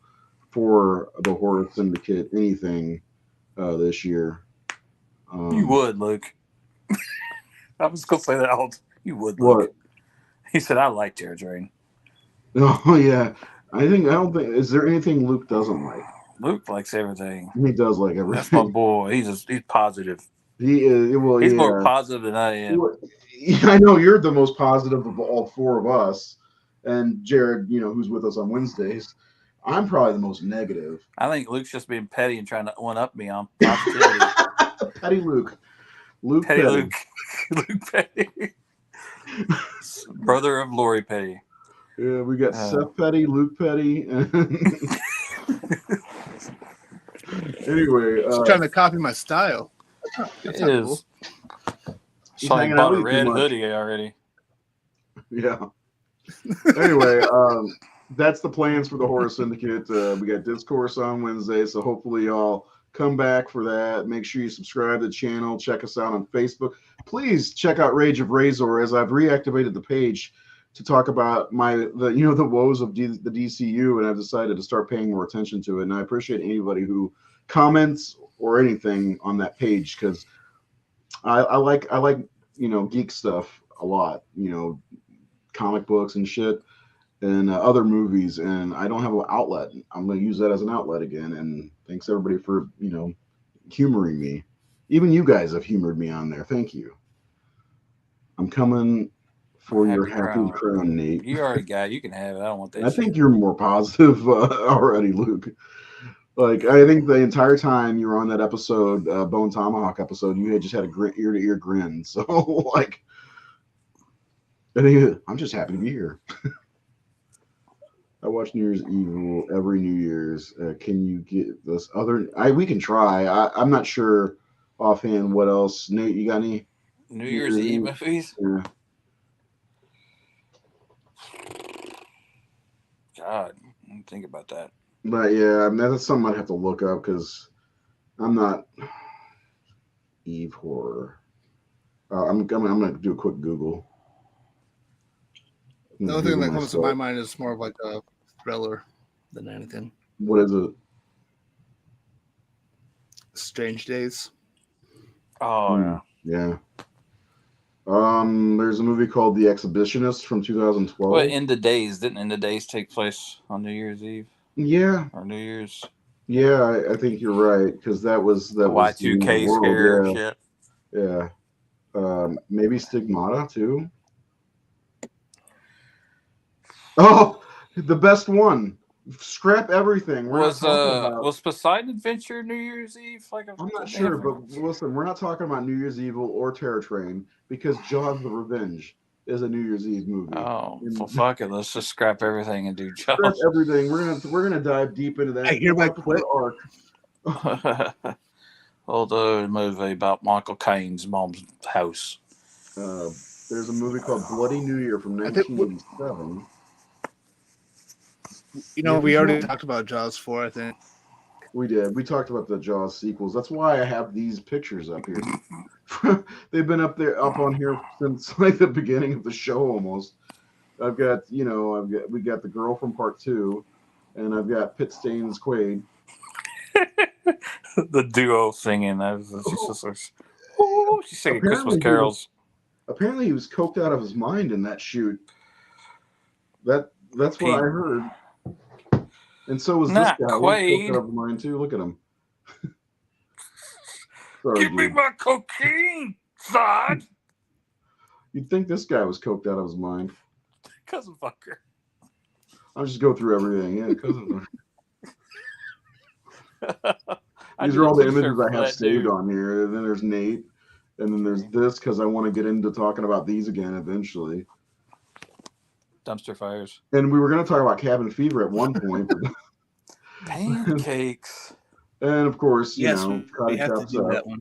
for the Horror Syndicate anything this year. You would, Luke. I was gonna say that. You would, Luke. What? He said, "I like Terror Train." Oh yeah, I don't think. Is there anything Luke doesn't like? Luke likes everything. He does like everything. That's my boy. He's positive. He is. Well, he's more positive than I am. Well, I know you're the most positive of all four of us, and Jared, who's with us on Wednesdays. I'm probably the most negative. I think Luke's just being petty and trying to one up me on positivity. Petty Luke. Petty Luke. Luke Petty. Brother of Lori Petty. Yeah, we got Seth Petty, Luke Petty. Anyway, he's trying to copy my style. It is. Cool. So I bought a red hoodie already. Yeah. Anyway, that's the plans for the Horror Syndicate. We got Discourse on Wednesday, so hopefully y'all come back for that. Make sure you subscribe to the channel. Check us out on Facebook. Please check out Rage of Razor, as I've reactivated the page to talk about the woes of the DCU, and I've decided to start paying more attention to it. And I appreciate anybody who comments or anything on that page, because I like geek stuff a lot, comic books and shit, and other movies, and I don't have an outlet. I'm going to use that as an outlet again. And thanks everybody for humoring me. Even you guys have humored me on there. Thank you. I'm coming for your happy crown, Nate. You already got it. You can have it. I don't want that. I think you're more positive already, Luke. Like, I think the entire time you were on that episode, Bone Tomahawk episode, you had just had a ear-to-ear grin. So, like, I think I'm just happy to be here. I watch New Year's Evil every New Year's. Can you get this other? We can try. I'm not sure offhand what else. Nate, you got any New Year's Eve movies? Yeah. God, think about that. But yeah, that's something I'd have to look up, because I'm not Eve horror. I'm gonna do a quick Google. The only thing that comes to my mind is more of like a thriller than anything. What is it? Strange Days. Oh yeah. There's a movie called The Exhibitionist from 2012. Well, End of Days take place on New Year's Eve? Yeah. Or New Year's? Yeah, I think you're right, because that was Y2K scare shit. Yeah. Maybe Stigmata too. Oh, the best one. Scrap everything. Was Poseidon Adventure New Year's Eve? I'm not sure, but listen, we're not talking about New Year's Evil or Terror Train, because Jaws: The Revenge is a New Year's Eve movie. Oh, well, fuck it. Let's just scrap everything and do Jaws. Scrap everything. We're gonna dive deep into that. I hereby quit. Although movie about Michael Caine's mom's house. There's a movie called Bloody New Year from 1987. We already talked about Jaws 4, I think. We did. We talked about the Jaws sequels. That's why I have these pictures up here. They've been up on here since like the beginning of the show almost. I've got, we got the girl from part 2, and I've got Pitt Staines Quaid. The duo singing. She's singing Christmas carols. Apparently, he was coked out of his mind in that shoot. That's what I heard. And so was this guy. Quaid. He was coked out of his mind too. Look at him. Sorry, Give me my cocaine, son. You'd think this guy was coked out of his mind. Cousin fucker. I'll just go through everything. Yeah, cousin fucker. These are all the images I have saved on here. And then there's Nate. And then there's this because I want to get into talking about these again eventually. Dumpster fires. And we were going to talk about Cabin Fever at one point. Pancakes. And of course, we have to do that one.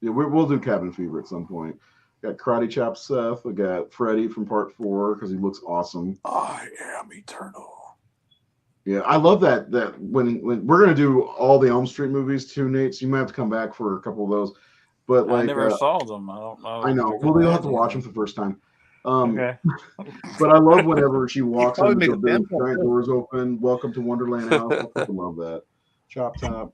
Yeah, we'll do Cabin Fever at some point. Got Karate Chop Seth. We got Freddy from part 4 because he looks awesome. I am eternal. Yeah, I love that when we're going to do all the Elm Street movies too, Nate. So you might have to come back for a couple of those. But like, I never saw them. I don't know. I know. Well, you'll have to watch them for the first time. Okay. But I love whenever she walks in, the giant doors open. Welcome to Wonderland House. I love that. Chop Top.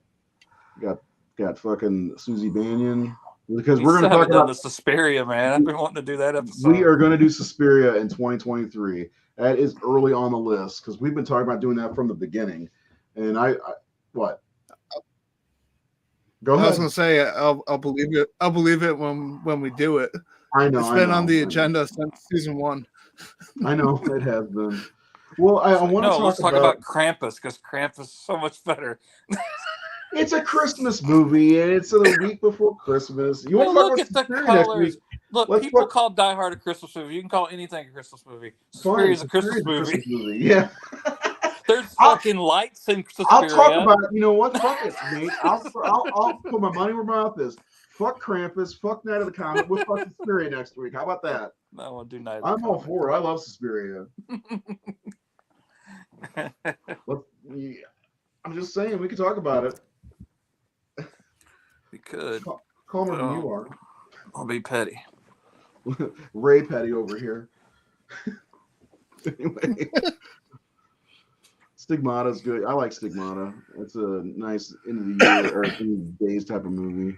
Got fucking Susie Banyan. Because we're going to talk about the Suspiria, man. I've been wanting to do that episode. We are going to do Suspiria in 2023. That is early on the list because we've been talking about doing that from the beginning. And what? Go ahead. I was gonna say I'll believe it. I'll believe it when we do it. I know. It's been on the agenda since season 1. I know it has been. Well, I want to talk about Krampus because Krampus is so much better. It's a Christmas movie, and it's a week before Christmas. You want to look at the colors. Look, people call Die Hard a Christmas movie. You can call anything a Christmas movie. Suspiria is a Christmas movie. Yeah. There's fucking lights in Suspiria. I'll talk about it. You know what? Fuck it, mate. I'll put my money where my mouth is. Fuck Krampus. Fuck Night of the Comet. We'll fuck Suspiria next week. How about that? I want to do Night of the Comet. I'm all for it. I love Suspiria. I'm just saying, we could talk about it. We could. Calmer than you are. I'll be petty. Ray Petty over here. Anyway. Stigmata's good. I like Stigmata. It's a nice end of the year or end of the days type of movie.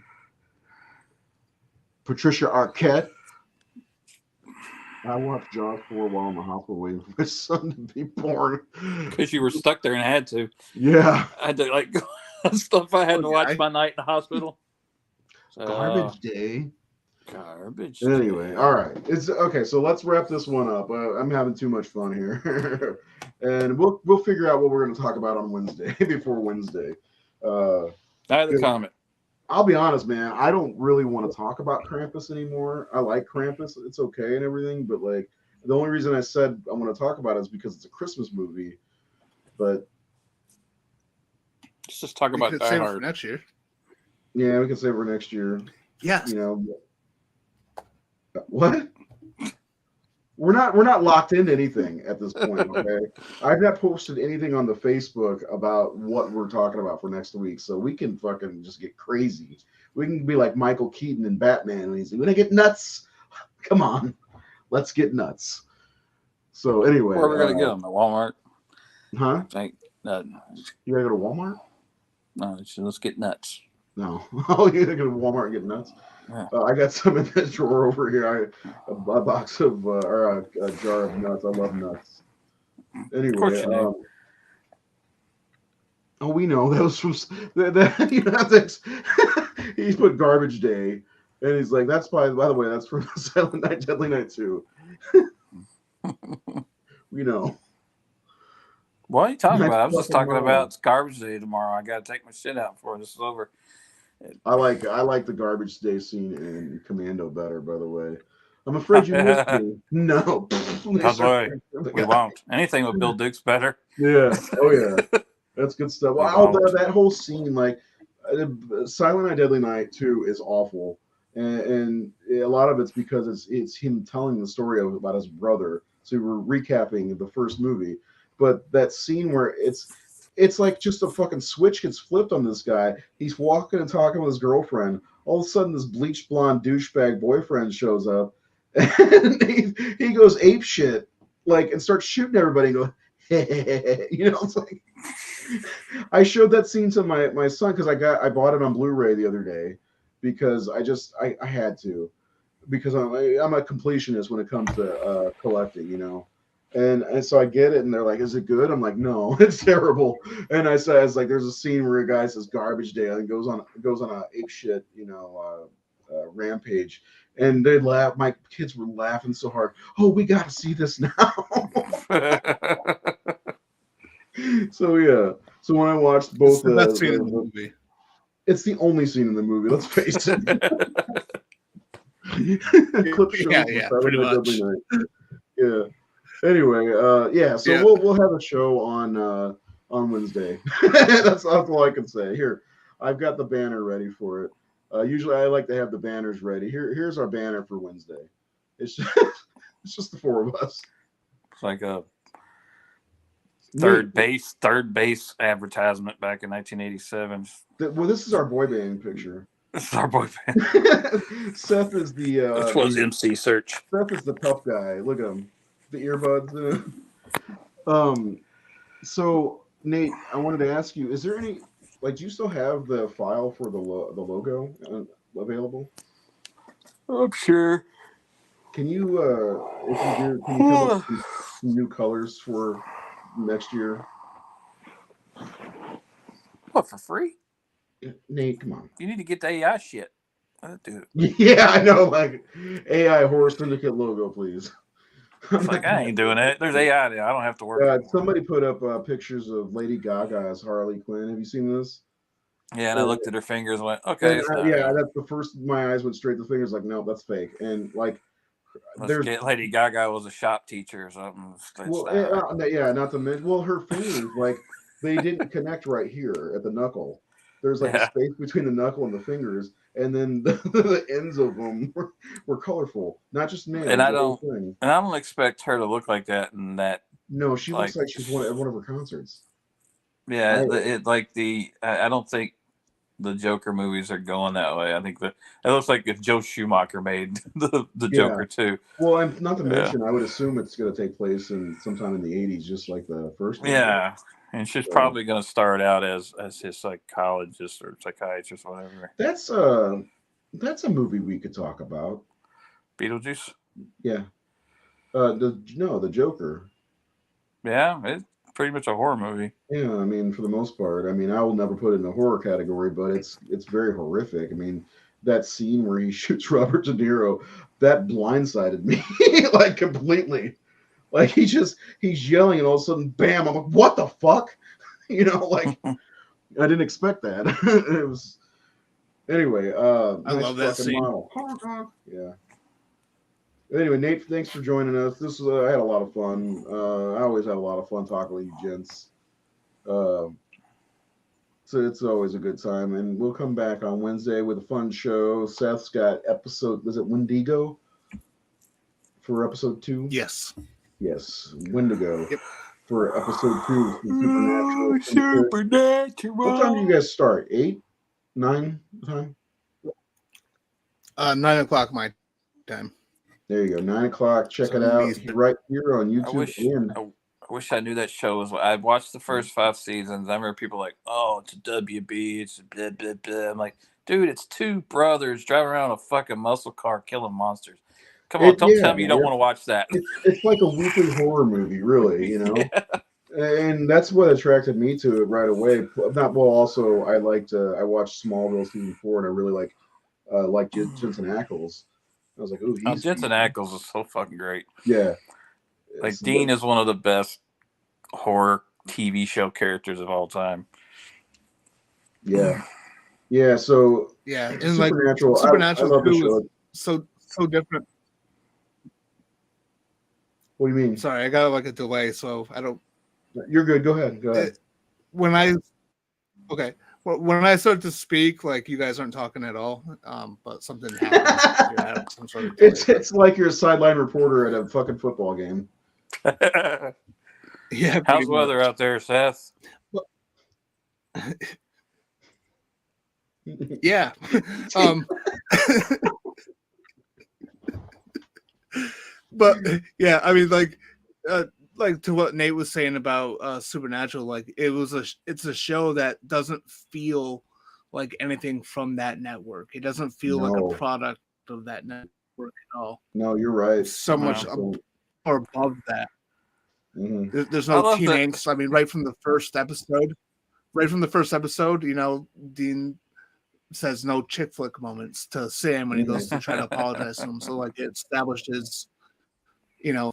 Patricia Arquette. I watched Jaws 4 while in the hospital waiting for my son to be born. Because you were stuck there and had to. Yeah. I had to stuff I had to watch my night in the hospital. So, Garbage day. Anyway, all right. It's okay. So let's wrap this one up. I'm having too much fun here, and we'll figure out what we're going to talk about on Wednesday before Wednesday. Night of the Comet. I'll be honest, man. I don't really want to talk about Krampus anymore. I like Krampus; it's okay and everything. But like, the only reason I said I want to talk about it is because it's a Christmas movie. But let's just talk about Die Hard for next year. Yeah, we can save it for next year. Yeah. What? We're not locked into anything at this point, okay? I've not posted anything on the Facebook about what we're talking about for next week, so we can fucking just get crazy. We can be like Michael Keaton in Batman, and he's like, "When I get nuts, come on, let's get nuts." So anyway, where are we gonna get them? At Walmart? Huh? You gotta go to Walmart? No, let's get nuts. No. Oh, you gotta go to Walmart and get nuts? Yeah. I got some in the drawer over here. A box of or a jar of nuts. I love nuts. Anyway, we know that was from he put Garbage Day, and he's like, that's by the way, that's from Silent Night, Deadly Night 2. We know. What are you talking about? I was just talking about it's Garbage Day tomorrow. I got to take my shit out before this is over. I like the Garbage Day scene in Commando better, by the way. I'm afraid you missed me. No. That's right. We won't. Anything with Bill Duke's better. Yeah. Oh, yeah. That's good stuff. Wow, that whole scene, like, Silent Night, Deadly Night 2 is awful, and a lot of it's because it's him telling the story about his brother. So we're recapping the first movie, but that scene where it's like just a fucking switch gets flipped on this guy. He's walking and talking with his girlfriend. All of a sudden, this bleached blonde douchebag boyfriend shows up, and he goes ape shit, like, and starts shooting everybody. And go, you know, it's like. I showed that scene to my son because I bought it on Blu-ray the other day because I had to, because I'm a completionist when it comes to collecting, you know. And so I get it, and they're like, "Is it good?" I'm like, "No, it's terrible." And I was like, "There's a scene where a guy says garbage day and goes on a ape shit, you know, rampage." And they laugh. My kids were laughing so hard. Oh, we got to see this now. So yeah. So when I watched both the best scene in the movie. It's the only scene in the movie. Let's face it. Clip shows pretty much. Yeah. Anyway, yeah. So we'll have a show on Wednesday. That's all I can say. Here, I've got the banner ready for it. Usually, I like to have the banners ready. Here's our banner for Wednesday. It's just the four of us. It's like a third base advertisement back in 1987. Well, this is our boy band picture. This is our boy band. Seth is the. This was MC Search. Seth is the tough guy. Look at him, the earbuds. So Nate, I wanted to ask you: is there any, like, do you still have the file for the logo available? I'm sure. Can you, if you do, can you come up with some new colors for next year? What, for free? Nate, come on. You need to get the AI shit. Dude. Yeah, I know. Like, AI Horror Syndicate logo, please. It's like, I ain't doing it. There's AI there. I don't have to work. Somebody put up pictures of Lady Gaga as Harley Quinn. Have you seen this? Yeah, and I looked at her fingers and went, okay. That's the first. My eyes went straight to the fingers. Like, no, that's fake. And like, Lady Gaga was a shop teacher or something. Not to mention, well, her fingers, like, they didn't connect right here at the knuckle. There's like a space between the knuckle and the fingers, and then the ends of them were colorful, not just nails. And I don't expect her to look like that. And that. No, she looks like she's one of her concerts. Yeah, I don't think the Joker movies are going that way. I think it looks like if Joe Schumacher made the Joker too. Well, and not to mention, I would assume it's going to take place sometime in the 80s, just like the first one. Yeah, and she's probably going to start out as his psychologist or psychiatrist or whatever. That's a movie we could talk about. Beetlejuice? Yeah. The Joker. Yeah, it's pretty much a horror movie. Yeah, I mean, for the most part. I mean, I will never put it in the horror category, but it's very horrific. I mean, that scene where he shoots Robert De Niro, that blindsided me like completely. Like he's yelling and all of a sudden, bam! I'm like, what the fuck? You know, like I didn't expect that. It was anyway. I love that scene. Yeah. Anyway, Nate, thanks for joining us. I had a lot of fun. I always have a lot of fun talking with you gents. So it's always a good time, and we'll come back on Wednesday with a fun show. Seth's got was it Wendigo for episode 2? Yes, Wendigo. Yep. For episode 2. Supernatural. What time do you guys start? 8, 9 time? 9 o'clock my time. There you go, 9 o'clock. Check it out right here on YouTube. I wish I knew that show was. I watched the first 5 seasons. I remember people like, "Oh, it's a WB. It's a blah blah blah." I'm like, dude, it's 2 brothers driving around a fucking muscle car killing monsters. Come on, don't tell me you don't want to watch that. It's like a weekly horror movie, really. You know. Yeah. And that's what attracted me to it right away. Also, I watched Smallville season 4, and I really like Jensen Ackles. I was like, "Ooh, Jensen Ackles is so fucking great." Yeah, like Dean is one of the best horror TV show characters of all time. Yeah, yeah. So and Supernatural, Supernatural 2 is so different. What do you mean? Sorry, I got a delay, so I don't. You're good. Go ahead. When I when I start to speak, like you guys aren't talking at all, but something happens. You're at some sort of it's like you're a sideline reporter at a fucking football game. Yeah. How's the weather out there, Seth? Yeah. But yeah, I mean, like to what Nate was saying about Supernatural, like it's a show that doesn't feel like anything from that network. It doesn't feel like a product of that network at all. No, you're right. It's so much or above that. Mm-hmm. There's no teen angst. I mean, right from the first episode, you know, Dean says no chick flick moments to Sam when he goes to try to apologize to him. So like it establishes, you know,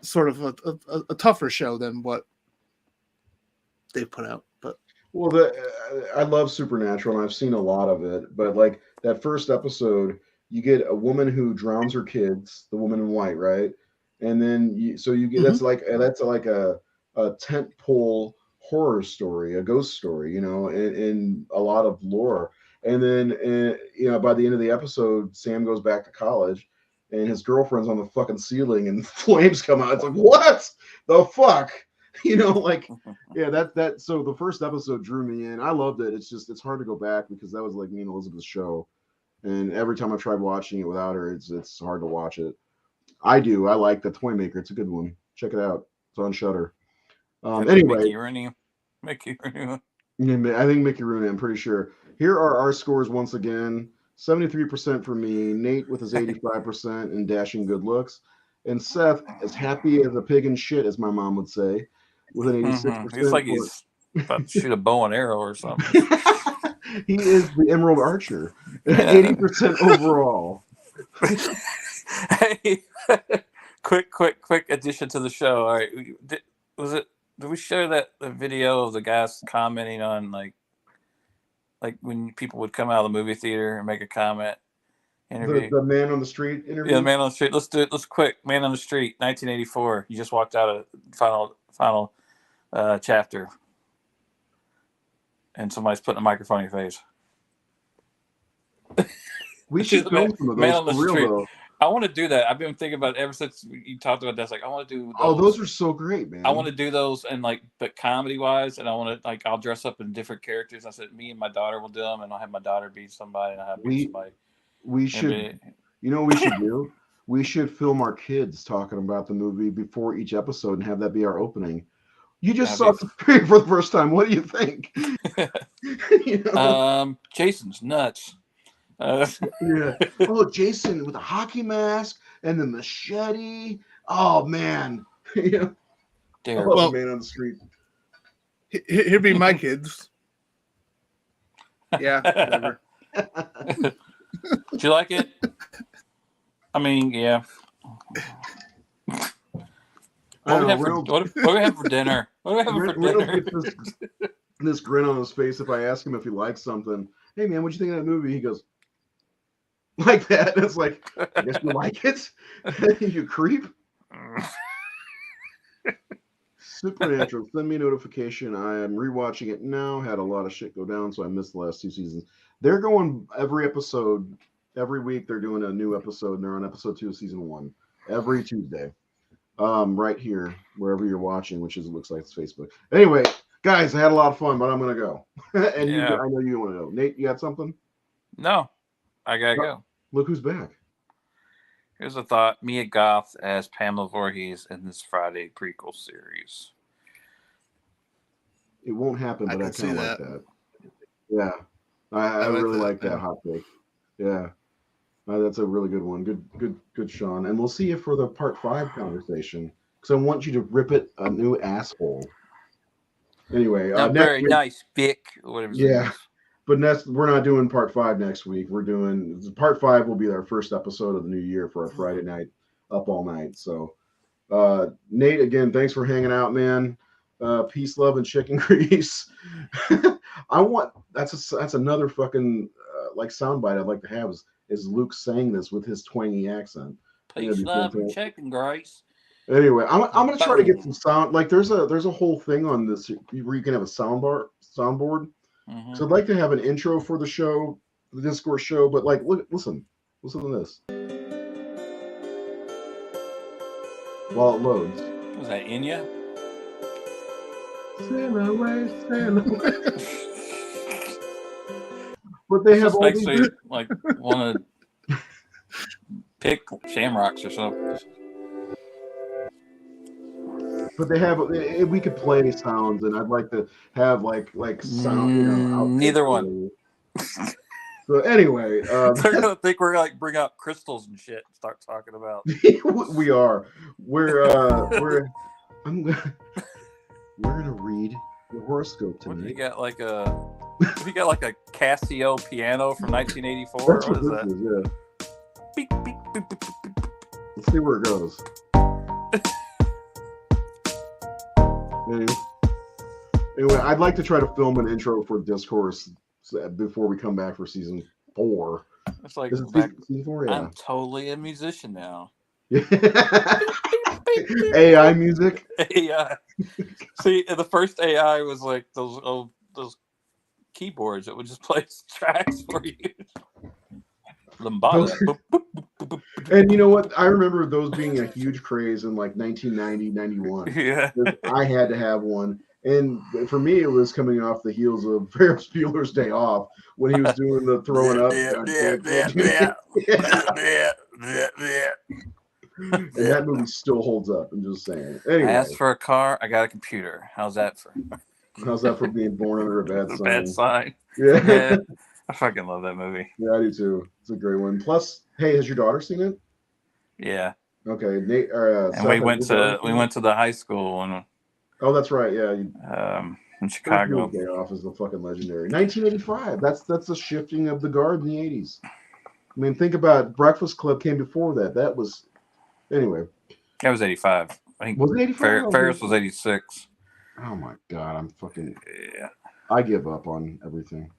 sort of a tougher show than what they put out. But I love Supernatural and I've seen a lot of it, but like that first episode, you get a woman who drowns her kids, the woman in white, right? And then you get that's like a tent pole horror story, a ghost story, you know, in a lot of lore. And then you know, by the end of the episode, Sam goes back to college and his girlfriend's on the fucking ceiling and flames come out. It's like, what the fuck? You know, like, yeah, that so the first episode drew me in. I loved it. It's hard to go back because that was like me and Elizabeth's show. And every time I've tried watching it without her, it's hard to watch it. I like the Toymaker. It's a good one. Check it out. It's on Shudder. Anyway, Mickey Rooney. I think Mickey Rooney. I'm pretty sure. Here are our scores once again: 73% for me, Nate with his 85% and dashing good looks, and Seth as happy as a pig in shit, as my mom would say, with an 86%. He's like he's about to shoot a bow and arrow or something. He is the Emerald Archer. 80% overall. Hey, quick addition to the show. All right, did we show the video of the guys commenting on like when people would come out of the movie theater and make a comment? Interview. The man on the street interview. Yeah, the man on the street. Let's do it. Let's quick. Man on the street, 1984. You just walked out of final chapter, and somebody's putting a microphone in your face. We should film some of those. Man on the street. Though. I want to do that. I've been thinking about it ever since you talked about that. It's like I want to do. Those are so great, man. I want to do those and but comedy wise, and I want to I'll dress up in different characters. I said me and my daughter will do them, and I'll have my daughter be somebody, and I have somebody. We should. You know what we should do? We should film our kids talking about the movie before each episode and have that be our opening. You just saw the preview for the first time. What do you think? You know? Jason's nuts. Yeah. Oh, Jason with a hockey mask and the machete. Oh man. Yeah. Well, man on the street. Here'd be my kids. Yeah, whatever. Did you like it? I mean, yeah. What do we have for dinner? What do we have for dinner? This grin on his face if I ask him if he likes something. Hey man, what'd you think of that movie? He goes like that. It's like, I guess you like it? You creep. Supernatural, send me a notification. I am rewatching it now. Had a lot of shit go down, so I missed the last 2 seasons. They're going every episode, every week. They're doing a new episode, and they're on episode 2 of season 1 every Tuesday. Right here, wherever you're watching, which is, it looks like it's Facebook. Anyway, guys, I had a lot of fun, but I'm gonna go. And I know you want to go. Nate, you got something? No, I gotta go. Look who's back. Here's a thought: Mia Goth as Pamela Voorhees in this Friday prequel series. It won't happen, but I kind of like that. Yeah, I really like that hot take. Yeah, that's a really good one. Good, Sean. And we'll see you for the part 5 conversation because I want you to rip it a new asshole. Anyway, very nice, Vic. Whatever. Yeah. But we're not doing part 5 next week. We're doing part 5 will be our first episode of the new year for our Friday night up all night. So, Nate, again, thanks for hanging out, man. Peace, love, and chicken grease. That's another fucking like soundbite I'd like to have is Luke saying this with his twangy accent. Peace, love, and chicken grease. Anyway, I'm gonna try to get some sound. Like there's a whole thing on this where you can have a soundboard. So I'd like to have an intro for the show, the Discourse show, but like, listen to this. While it loads. Was that Enya? Sail away, sail away. But they have all these. Me, like, want to pick Shamrocks or something. But they have. We could play sounds, and I'd like to have like sound. Neither one. So anyway, they're gonna think we're like bring out crystals and shit and start talking about. We are. We're gonna read the horoscope tonight. What, you got like a Casio piano from 1984? That's what is this that? is, yeah. Beep, beep, beep, beep, beep, beep. Let's see where it goes. Anyway, I'd like to try to film an intro for Discourse before we come back for season 4. It's like season 4, yeah. I'm totally a musician now. AI music. AI. See, the first AI was like those keyboards that would just play tracks for you. Lambada. And you know what? I remember those being a huge craze in like 1990, 91. Yeah. I had to have one. And for me, it was coming off the heels of Ferris Bueller's Day Off when he was doing the throwing up. And that movie still holds up. I'm just saying. Anyway, I asked for a car. I got a computer. How's that for being born under a bad sign? Bad sign. Yeah. I fucking love that movie. Yeah, I do too. It's a great one. Plus, hey, has your daughter seen it? Yeah. Okay. Nate. And we went to the high school and. Oh, that's right. Yeah. In Chicago. Day Off is the fucking legendary. 1985. That's a shifting of the guard in the 80s. I mean, think about Breakfast Club came before that. That was anyway. That was 85. I think was it 85? Ferris was 86. Oh my god, I'm fucking. Yeah. I give up on everything.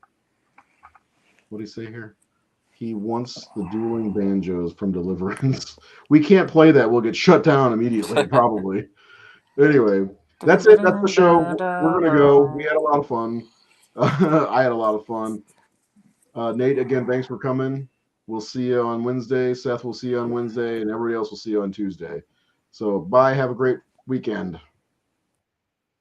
What do you say here? He wants the dueling banjos from Deliverance. We can't play that. We'll get shut down immediately, probably. Anyway. That's it. That's the show. We're going to go. We had a lot of fun. I had a lot of fun. Nate, again, thanks for coming. We'll see you on Wednesday. Seth will see you on Wednesday. And everybody else will see you on Tuesday. So bye. Have a great weekend.